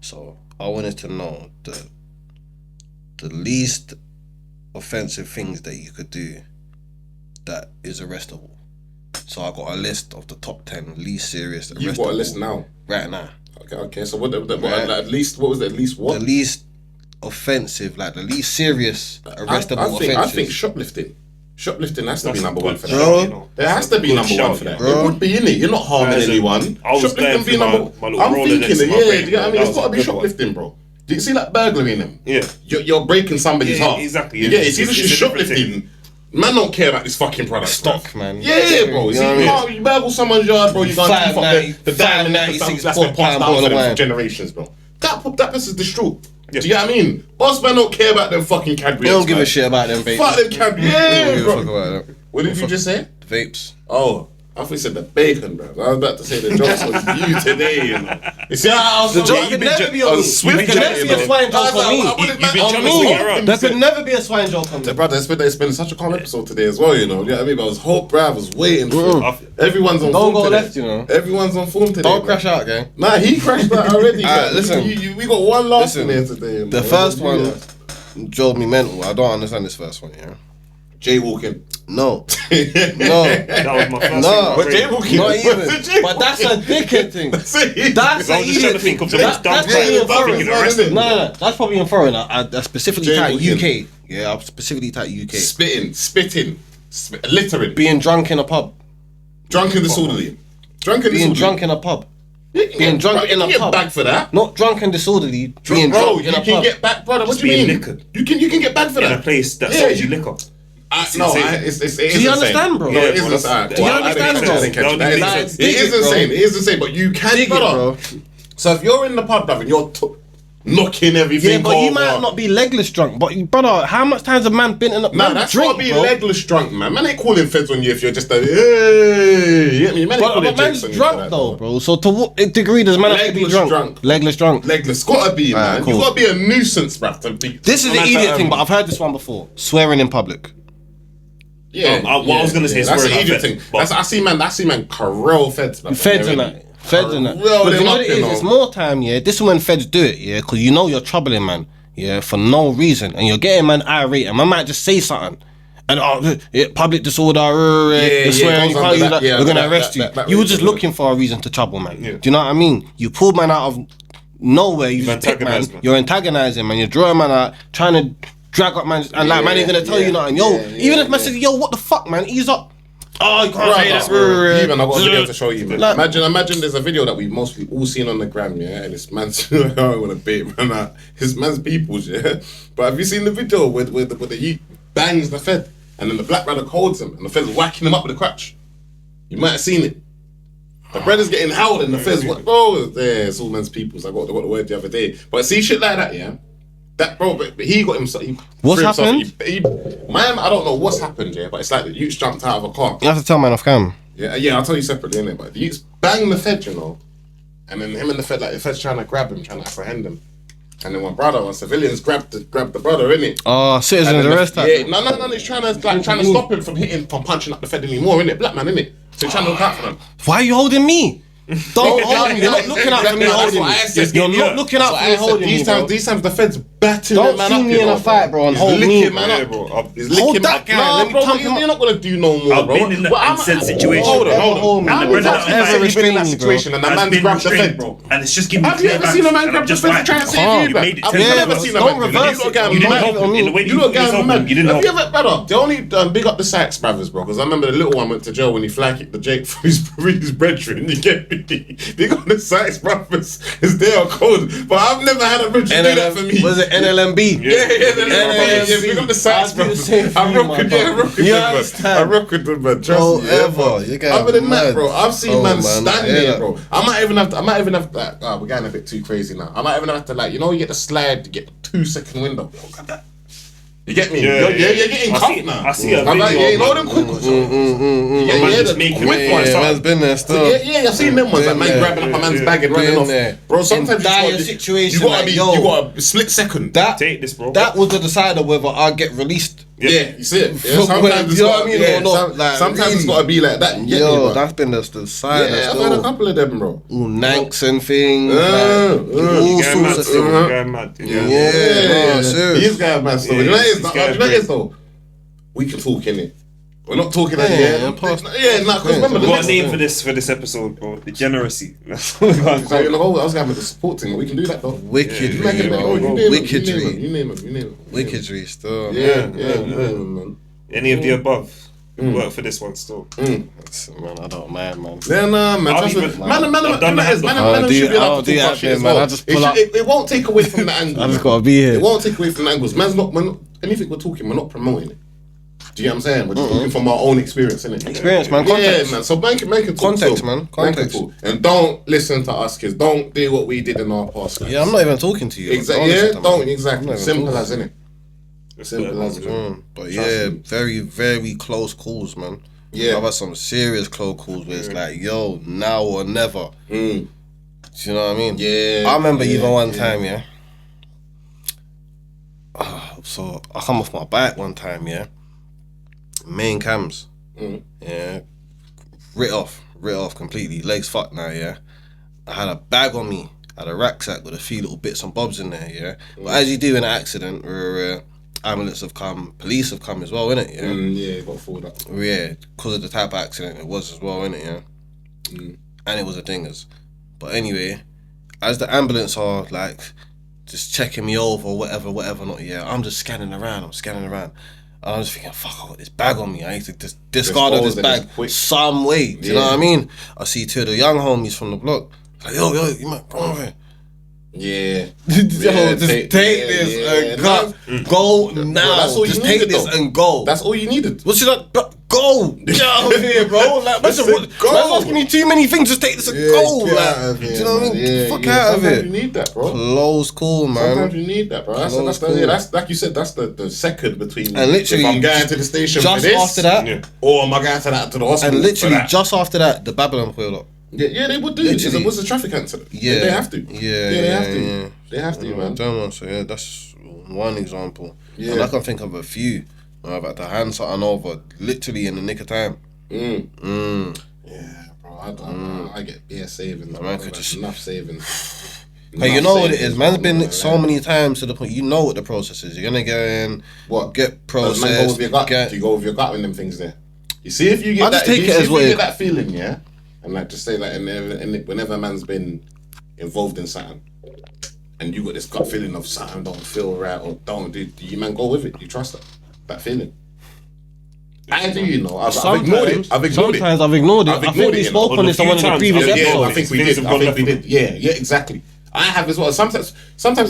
So I wanted to know the least offensive things that you could do that is arrestable. So I got a list of the top 10 least serious arrestable. You've got a list now. Right now. Okay. So what Right. like, at least what was it? At least what? The least offensive, like the least serious arrestable offences. I think shoplifting. Shoplifting has to be number one for that. Bro. It has to be Good number shout, one for that. bro. It would be in it. You're not harming As in, anyone. I was going Shoplifting be through number. my little I'm Rolodex thinking in my it. Yeah, brain, do you know what I mean? that It's was got to a be good one. shoplifting, bro. Do you see that burglary in them? yeah, You're breaking somebody's Yeah, heart. exactly, Yeah, yeah. it's either It's she's a different shoplifting. Man don't care about this fucking product. Stock, bruv. man. Yeah, bro. You See, know what I mean? you burgle someone's yard, bro. You're going to keep up the diamond $5.96 that's been passed £4 down for bottle of them for wine. generations, bro. That person's distraught. Yeah. Do you get what I mean? Boss man don't care about them fucking Cadbury. They don't give a shit about them vapes. Fuck them Cadbury. They don't Yeah, give a fuck bro. about them. What did you just say? Vapes. Oh, I thought you said the bacon, bro. I was about to say the jokes was you today, you know. You see, I was The joke you've could been never ju- be I on me. was swift There could never today, be a bro. swine joke I was on me. like, I wouldn't You've been on jumping me. swinging around. There could never be a swine joke on me. Brother, it's been such a calm episode today as well, you know. You know what I mean? But I was I was waiting for everyone's on Don't form go today. left, you know. Everyone's on form today. Don't bro. crash out, gang. Nah, he crashed that already. Alright, man. listen. We got one last Listen. one here today. you know. The first one drove me mental. I don't understand this first one, yeah? Jaywalking. No. No. that was my first No. But thing. jaywalking. Not even. What's a But that's a dickhead thing. That's it. That's I a was just trying to idiot think thing. of the most dumb That's thing. probably in I'm thinking foreign. arrested. No, that's probably in foreign. I specifically type Jaywalking. UK. Yeah, I specifically type UK. Spitting, littering, Being drunk in a pub. drunk and disorderly, drunk and Being disorderly. drunk in a pub. You can being get- drunk bro, in you a can get pub. back for that. Not drunk and disorderly. Being Bro, drunk you in a can pub. get back, brother. What Just do you being mean? liquored. You can get back for In that. a place that Yeah, sells you you- liquor. It's Do you understand, bro? No, it is Yeah, bro, insane. do you understand, bro? It Dig is it, bro. insane. It is insane, but you can, Dig it, brother. bro. So if you're in the pub, brother, and you're knocking everything Yeah, but over. you might not be legless drunk. But brother, how much times a man been in a Nah, man that's drink, gotta be bro? legless drunk, man. Man ain't calling feds on you if you're just a hey. You get me? Man ain't But calling man's jakes on you for drunk that, though, bro. So to what degree does man have to be Legless drunk? drunk. Legless drunk. Legless, gotta be, man. cool. You gotta be a nuisance, bruv. To be. This is no the matter, idiot thing, but I've heard this one before. Swearing in public. Yeah, What I was gonna say is that's swearing an at idiot feds, thing. but- I see man corral feds, bruv. Feds and They're that. Feds and that. corral But them you know up, what it is? you know. It's more time, yeah. This is when feds do it, yeah, because you know you're troubling man, yeah, for no reason, and you're getting man irate, and man might just say something. And public disorder, yeah, swearing, you goes can't under use that, that. yeah, We're gonna that- arrest that you. You were way, just yeah. looking for a reason to trouble, man. Yeah. Do you know what I mean? You pulled man out of nowhere. You just pick man. antagonised man. You're antagonizing man. You're drawing man out, trying to drag up man, and like man ain't gonna tell you nothing. Yo, even if man says, yo, what the fuck, man, ease up. Oh, you can't say that. Even I got a video to show you, man. Like- Imagine there's a video that we've mostly all seen on the gram, yeah, and it's man's I don't want to bait man out. It's man's people's, yeah. But have you seen the video where the youth bangs the Fed and then the black brother holds him and the Fed's whacking him up with a crutch? You might have seen it. The brother's getting howled and the Fed's what? Bro, there, it's all man's people's. I got the word the other day. But see shit like that, yeah. That bro, but he got himself. What's happened? Man, I don't know what's happened, yeah. But it's like the youth jumped out of a car. You have to tell man off cam. Yeah, I'll tell you separately, innit? But the youths bang the Fed, you know, and then him and the Fed, like the Fed's trying to grab him, trying to apprehend him, and then one civilians grabbed the brother, innit? Oh, citizens arrest that. Yeah, no, he's trying to stop him from punching up the Fed anymore, innit? Black man, innit? So he's trying to look out for them. Why are you holding me? Don't hold me. You're not looking out for me holding me. You're not looking out for me holding me, bro. These times the Fed's battering Don't man see up, me in a fight, bro, and hold me. He's licking man up. bro. He's Hold licking that man guy, up. let me No, bro, pump him you're not gonna do no more, I've bro. been in that said situation. Hold on. How How many many times times have have you you been in that restrained me, bro? situation and the man's grabbed the Fed, bro. And it's just giving me Have you ever seen a man grab the Fed and try to save you, made it I've 10 never times. seen a Don't man do that. reverse You it. got You didn't mad. help him. In the way You got yourself, mad. you didn't Have you help. ever, brother? The only big up the Sykes brothers, bro, because I remember the little one went to jail when he flag kicked the Jake for his brethren. You get me? Big up the Sykes brothers. It's their code, but I've never had a brethren do that for me. Was it NLMB? Yeah, big up the Sykes brothers. I rock with them, man. Trust me. Ever. You get Other than that, mad. bro, I've seen man stand I hear there, that. bro. I might even have like, we're getting a bit too crazy now. I might even have to, like, you know, you get the slide, you get the 2-second window. Yo, grab that. You get me? Yeah, You're getting cuffed now. I see a I'm like, video, yeah, you know man. them quick ones. Man just make him quick one ones. shot. Man's been there still. Yeah, I've seen them ones. Like, man Been grabbing up a man's yeah, bag and running been off. there. Bro, sometimes In dire you situation, gotta like, be, yo. you got a split second. Take this, bro. That was the decider whether I get released. Yeah, you see it. Yeah, From sometimes when- it's you know gotta- what I mean, yeah, or not, like, sometimes it's really. got to be like that. You get me, Yo, bro? that's been the decider Yeah, I've had a still. couple of them, bro. All nanks and things. Uh, like, all Going sorts mad of still, things. going mad. Yeah, bro, serious. These guys, man. So, Yeah, you know what it is? these guys You know what it is, great. though? We can talk, innit? We're not talking at Yeah, the end. past- Yeah, nah, because remember, the What next a name for this episode, bro? Degeneracy. That's what I'm So, calling you it. know, I was going with the support thing, but we can do that, though. Wickedry, You make it, bro. oh, you name it, Wickedry. you name it. Wickedry still. Yeah, man. Any of the above. Work for this one still. Man, I don't mind, man. Yeah, nah, man. I'll Trust me. even- Man, I've done that. I'll do should be allowed I'll to do talk that about shit then, as man. well. I just pull up. It won't take away from the angle. I just gotta be It here. won't take away from the angles. Man's not, anything we're talking, we're not promoting it. Do you get what I'm saying? We're just talking from our own experience, innit? Experience, man. Yeah, Context. man. So man can talk. Context, so, man. can Context. talk. And don't listen to us, kids. Don't do what we did in our past. Yeah, I'm not even talking to you. Exactly. Don't Yeah, listen to don't me. exactly. I'm not even Simple talking. as, innit? Simple as. But Trust yeah, me. very, very close calls, man. Yeah. I've had some serious close calls where it's like, yo, now or never. Do you know what I mean? Yeah. I remember yeah, even one yeah. time, yeah. So I come off my bike one time, yeah. Main cams, yeah. Writ off completely. Legs fucked now, yeah. I had a bag on me, had a rucksack with a few little bits and bobs in there, yeah. But as you do in an accident, where ambulance have come, police have come as well, innit? Yeah. Yeah, got forward up. Yeah, because of the type of accident it was as well, innit, yeah? And it was a dingers. But anyway, as the ambulance are like just checking me over or whatever not, yeah, I'm just scanning around. And I'm just thinking, fuck, I got this bag on me. I need to just discard of this Dispose of bag this quick. some way. Do you know Yeah. what I mean? I see two of the young homies from the block. Like, yo, you might come over here. Yeah. Yo, Yeah, just take this and Nah. cut. Go now. that's all you just take needed, this though. and go. That's all you needed. What should I? Go! Get out of here, bro! Like, Listen, man's go. asking me too many things. Just take this and go! get Like, out of do here, you know what I man. mean? Yeah, Fuck yeah. out of Sometimes it. you need that, bro. Close call, man. Sometimes you need that, bro. That's like you said. That's the second between. And literally, if I'm going to the station for just this, after that, Yeah. or am I going to the hospital? and literally for that? just after that, the Babylon pulled up. Yeah, they would do. Literally. It was a traffic accident. Yeah, they have to. Yeah, they have to. yeah. They have to, man. So yeah, that's one example. Yeah. And I can think of a few. Where I've had to hand something over literally in the nick of time. Yeah, bro. I get bare savings. man Man, could just- enough savings. Hey, you know what it is? Savings, Man's bro. been so many times to the point. You know what the process is. You're gonna go in, What? get Does man go with processed, your gut? get. Do you go with your gut in them things there? You see if you get I just that, take if you, it as if what you it- get that feeling, yeah, and like just say like, and whenever man's been involved in something, and you got this gut feeling of something don't feel right or don't do you man go with it? You trust that feeling? I do, you know. I've ignored it. Sometimes I've ignored it. I think we spoke on this on one of the previous episodes. I think we did. Yeah, exactly. I have as well. Sometimes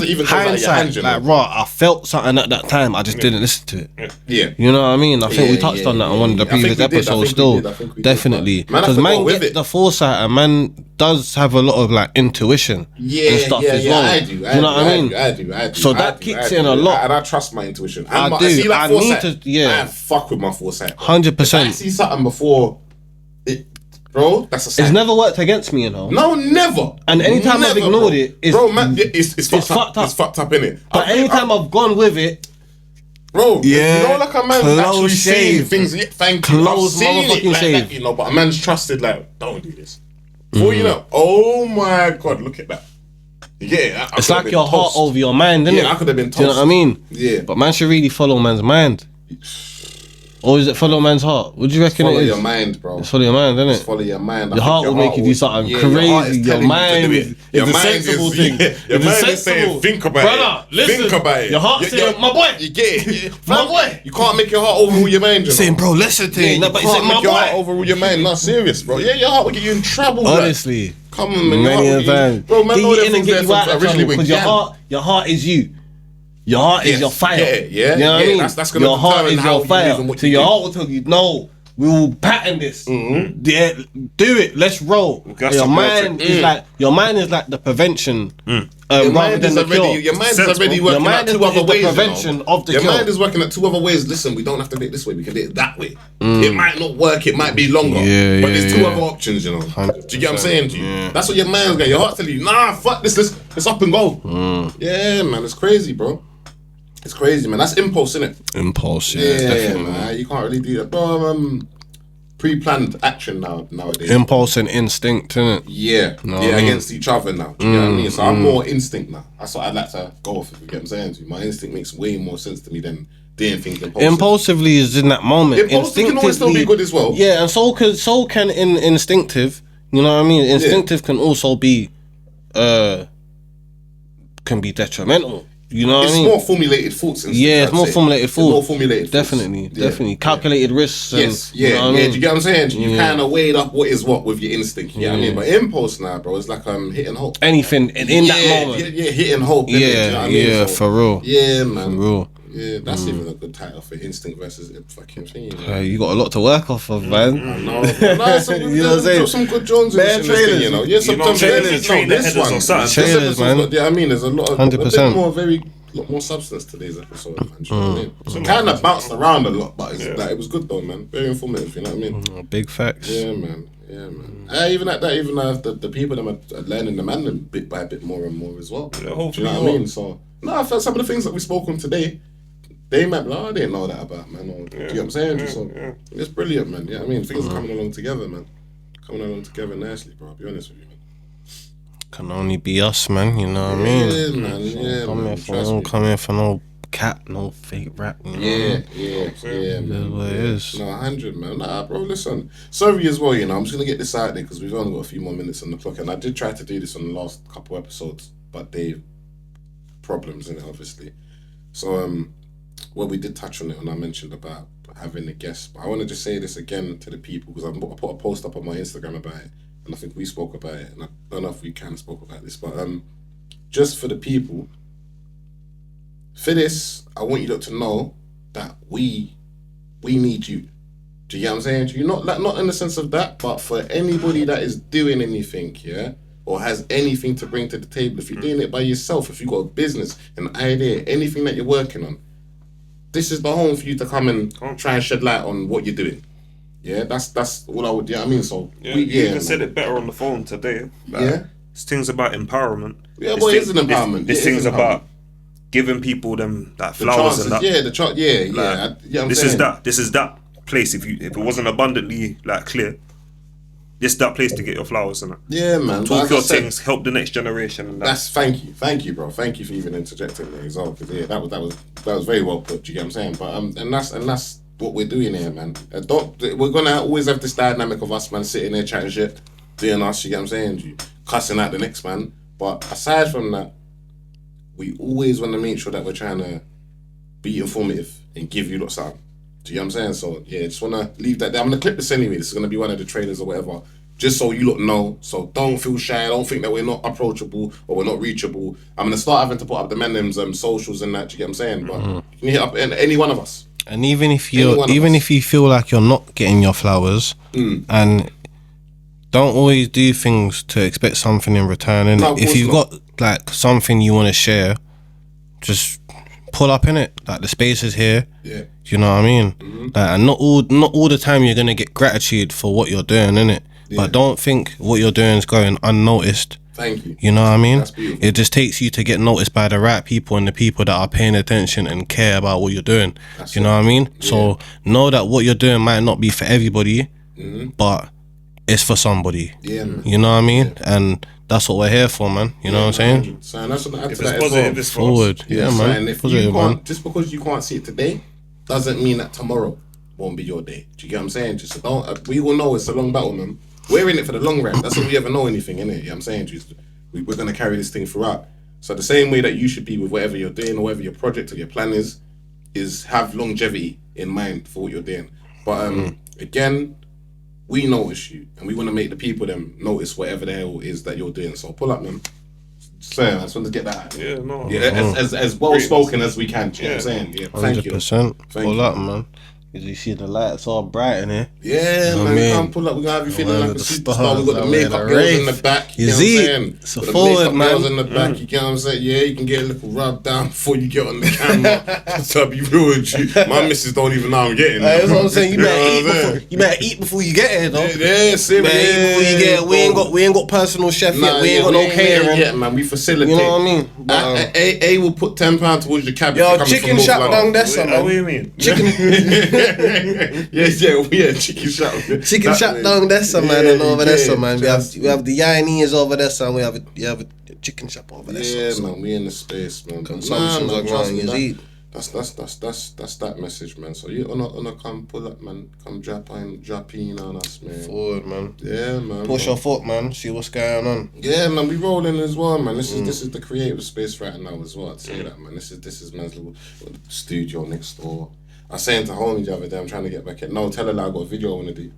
it even goes out of your hands, you know. Like, raw, I felt something at that time. I just didn't listen to it. Yeah. You know what I mean? I think we touched on that on one of the previous episodes still. Definitely. Because man gets the foresight and man does have a lot of like intuition and stuff as well. I do. You know what I mean? I do. So that kicks in a lot. And I trust my intuition. I do. See that foresight? Need to, yeah. I fuck with my foresight. 100%. I see something before it. Bro, that's a sign. It's never worked against me, you know. No, never. And anytime I've ignored it, it's, bro, man, it's fucked up. It's fucked up, innit? But anytime I've gone with it, bro, yeah, you know, like a man's actually saying things. Yeah, thank you. I've seen it like that, you know, but a man's trusted, like, don't do this. Before you know, oh my God, look at that. Yeah, it's like your heart over your mind, isn't it? Yeah, I could have been toast. Do you know what I mean? Yeah. But man should really follow man's mind. Or is it follow man's heart? What do you reckon it is? Follow your mind, bro. It's follow your mind, isn't it? Follow your mind. Your heart will make you do something crazy. Your mind is a sensible thing. Your mind is saying, think about it. Brother, listen. Think about it. Your heart's saying, my boy. You get it. My boy. You can't make your heart overrule your mind, you know? Saying, bro, listen to it. No, You but can't make your heart boy. overrule your mind. Not serious, bro. Yeah, your heart will get you in trouble. Honestly. Come on, man. Many a time. Bro, man, get you in and get you out of trouble. Because your heart is you. Your heart is your fire. Yeah. You know what I mean? That's gonna your heart is your fire. So your do. heart will tell you, no, we will pattern this. Yeah, do it. Let's roll. Your mind is like the prevention rather than the cure. Your mind is already working at two other ways. Prevention of the your cure. mind is working at two other ways. Listen, we don't have to do it this way. We can do it that way. It might not work. It might be longer. But there's two other options. You know. 100%. Do you get what I'm saying to you? That's what your mind's going. Your heart's telling you, nah, fuck this. Let's up and go. Yeah, man, it's crazy, bro. It's crazy, man. That's impulse, isn't it? Impulse, yeah, definitely. Man. You can't really do that, bro. Pre-planned action nowadays. Impulse and instinct, isn't it? Yeah, against each other now. Do you know what I mean? So I'm more instinct now. That's what I'd like to go off. If you get what I'm saying to you, my instinct makes way more sense to me than doing things impulsively is in that moment. Impulsive can always still be good as well. Yeah, and so can instinctive. You know what I mean? Instinctive can also be can be detrimental. You know what I mean? It's more formulated thoughts. It's more formulated thoughts. More formulated definitely. Calculated risks. Yes, you know what I mean? Do you get what I'm saying? You kind of weighed up what is what with your instinct. You know what I mean? But impulse now, bro, it's like hit and hope. Anything in that moment. Yeah, hit and hope. Yeah, you know what I mean? So, for real. Yeah, man. For real. Yeah, that's even a good title for instinct versus fucking thing. You know? You got a lot to work off of, man. I know. You know what I'm saying? Some good Jones in this thing, you know. Yeah, sometimes trailers, trailers, man. Yeah, I mean, there's a lot of 100%. A lot more substance today's episode, man. You know what I mean? So kind of bounced around a lot, but it was good though, man. Very informative, you know what I mean? Big facts. Yeah, man. Even at that, the people that are learning the man bit by bit more and more as well. Do you know what I mean? So I felt some of the things that we spoke on today, they might be like, I didn't know that about, man. Or, do you know what I'm saying? So it's brilliant, man. Yeah, I mean, things are coming along together, man. Coming along together nicely, bro. I'll be honest with you, man. Can only be us, man. You know what I mean? Yeah, man. Yeah, come here for no cap, no fake rap. You know? Yeah, man. That's what it is. No, 100, man. Nah, bro, listen. Sorry as well, you know. I'm just gonna get this out there because we've only got a few more minutes on the clock, and I did try to do this on the last couple episodes, but they problems in it, obviously. So, well, we did touch on it, and I mentioned about having a guest, but I want to just say this again to the people because I put a post up on my Instagram about it. And I think we spoke about it, and I don't know if we can spoke about this, but just for the people, for this, I want you to know that we need you. Do you get what I'm saying? You not in the sense of that, but for anybody that is doing anything, or has anything to bring to the table, if you're doing it by yourself, if you've got a business, an idea, anything that you're working on, this is the home for you to come and try and shed light on what you're doing. Yeah, that's all I would. Yeah, I mean, so you even said it better on the phone today. This thing's about empowerment. Yeah, but it's an empowerment. This thing's about giving people them that flowers and that. Yeah, the chance. This is that place. If it wasn't abundantly clear, this is that place to get your flowers and that. Yeah, man. Talk your things, help the next generation. And that. Thank you, bro. Thank you for even interjecting there as well. Because that was very well put. Do you get what I'm saying? But and that's what we're doing here, man. We're gonna always have this dynamic of us, man, sitting there chatting shit, doing us. You get what I'm saying? Cussing out the next man. But aside from that, we always want to make sure that we're trying to be informative and give you lots of. Do you know what I'm saying? So yeah, just wanna leave that there. I'm gonna clip this anyway. This is gonna be one of the trailers or whatever. Just so you lot know. So don't feel shy. Don't think that we're not approachable or we're not reachable. I'm gonna start having to put up the men's socials and that. Do you get what I'm saying? But you can hit up any one of us. And even if you feel like you're not getting your flowers, and don't always do things to expect something in return. And No, of if course you've not. got like something you want to share, just pull up in it. Like the space is here. Yeah. Do you know what I mean? Like, and not all the time you're gonna get gratitude for what you're doing, innit? Yeah. But don't think what you're doing is going unnoticed. Thank you. You know what I mean? That's beautiful. It just takes you to get noticed by the right people and the people that are paying attention and care about what you're doing. That's You know what I mean? So know that what you're doing might not be for everybody, but it's for somebody. Yeah, man. You know what I mean? And that's what we're here for, man. You know what I'm saying? So that's what I add If to it's that as positive, well. it's for us. Forward. Yeah, So, man. and if Positive, you can't, man. just because you can't see it today, doesn't mean that tomorrow won't be your day. Do you get what I'm saying? Just don't. We all know it's a long battle, man. We're in it for the long run. That's all we ever know anything, innit? You know what I'm saying? Just, we're gonna carry this thing throughout. So the same way that you should be with whatever you're doing or whatever your project or your plan is have longevity in mind for what you're doing. But again, we notice you, and we want to make the people them notice whatever the hell it is that you're doing. So pull up, man. So I just want to get that. Yeah, no. Yeah, as well spoken as we can. Do you know what I'm saying? Yeah, thank you. 100%. Thank Pull you. up, man. Because you see the lights all bright in here. Yeah, I man. mean, We can't pull up. We're gonna have you feeling man, like a with the superstar. stars, We got the man, makeup the girls in rave. the back. You know see what I'm it? saying? It's a Got the forward, makeup man. girls in the back. You get what I'm saying? Yeah, you can get a little rub down before you get on the camera. To be real with you, my missus don't even know I'm getting. That's what I'm saying. You know better what eat I'm saying? before you better eat before you get here, though. Yeah, see, You better eat before you get here. We ain't got personal chef yet. We ain't got no catering. Yeah, man. We facilitate. You know what I mean? But, A will put £10 towards your cab. yo, chicken shop down there, son, What do man. you mean? Chicken yeah, chicken shop. chicken That shop way. down there, son, man, and over there, yeah, son, man. just- We have the Chinese over there, son. We have a chicken shop over there, Yeah, son. man, we in the space, man. Consumptions Nah, are man, trust growing, me, you that- see. That's that message, man. So you wanna come pull up, man. Come drop in on us, man. Forward, man. Yeah, man. Push your foot, man. See what's going on. Yeah, man, we rolling as well, man. This is the creative space right now as well. I'd say that, man. This is man's little studio next door. I was saying to homie the other day, I'm trying to get back in. No, tell her I got a video I want to do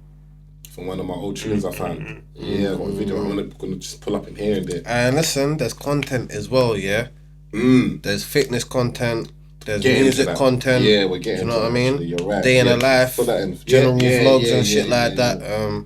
from one of my old tunes I found. Yeah, I got a video. I'm gonna just pull up in here and there. And listen, there's content as well, yeah. There's fitness content. There's Get into music that. content. Yeah, we're getting You know to what I that, mean? actually. You're right. Day in Yeah, a life, put that in. general Yeah, vlogs yeah, and shit yeah, like yeah. that.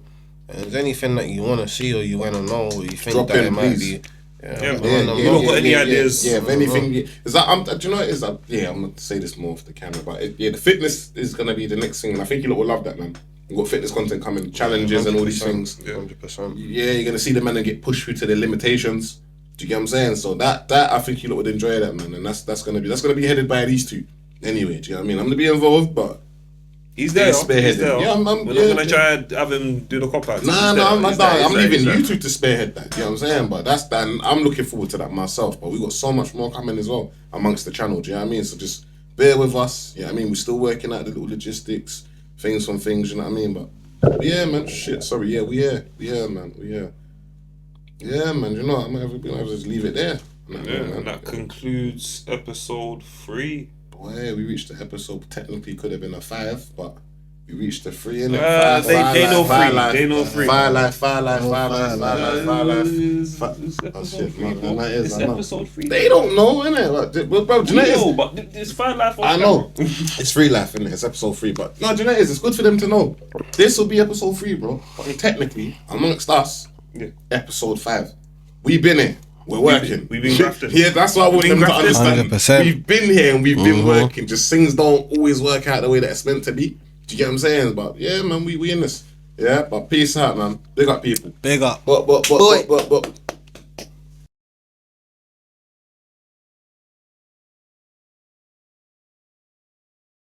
If there's anything that you want to see or you want to know or you think Drop that in, it might please. be. Yeah, let man. me know, You man. don't got any ideas? Yeah, if anything, is that do you know what it is? Yeah, I'm gonna say this more off the camera, but the fitness is gonna be the next thing, and I think you lot will love that, man. We've got fitness content coming, challenges and all these things. 100%. Yeah, you're gonna see the men that get pushed through to their limitations. Do you get what I'm saying? So that I think you lot would enjoy that, man, and that's gonna be headed by these two. Anyway, do you know what I mean? I'm gonna be involved, but He's there. He's spearheading. He's there. Yeah, I'm- We're yeah, not gonna try and have him do the cop out. Nah, I'm leaving you two to spearhead that. You know what I'm saying? But that's that. And I'm looking forward to that myself. But we got so much more coming as well amongst the channel. Do you know what I mean? So just bear with us. You know what I mean? We're still working out the little logistics, things from things. You know what I mean? But yeah, man. Shit. Sorry. Yeah, we here. Yeah, man. We here. Yeah, man. You know what? I might have to just leave it there. Yeah, and that concludes episode 3. Boy, we reached the episode. Technically, could have been a 5, but. We reached the 3 in it. They know 3. They know 3. Fire life. It's Oh shit, man, that is. It's I know. episode 3. They don't know, innit? Well, bro, do you know what it is? No, but it's 5 life on I camera. know. It's free life, innit? It's episode 3, but no, do you know what it is? It's good for them to know. This will be episode 3, bro. But technically, amongst us, Yeah. episode 5. We've been here. We're working. We've been grafting. Yeah, that's what I want We've them been to grafting. understand. 100%. We've been here and we've been working. Just things don't always work out the way that it's meant to be. Do you get what I'm saying? But yeah, man, we in this. Yeah, but peace out, man. Big up people. Big up. But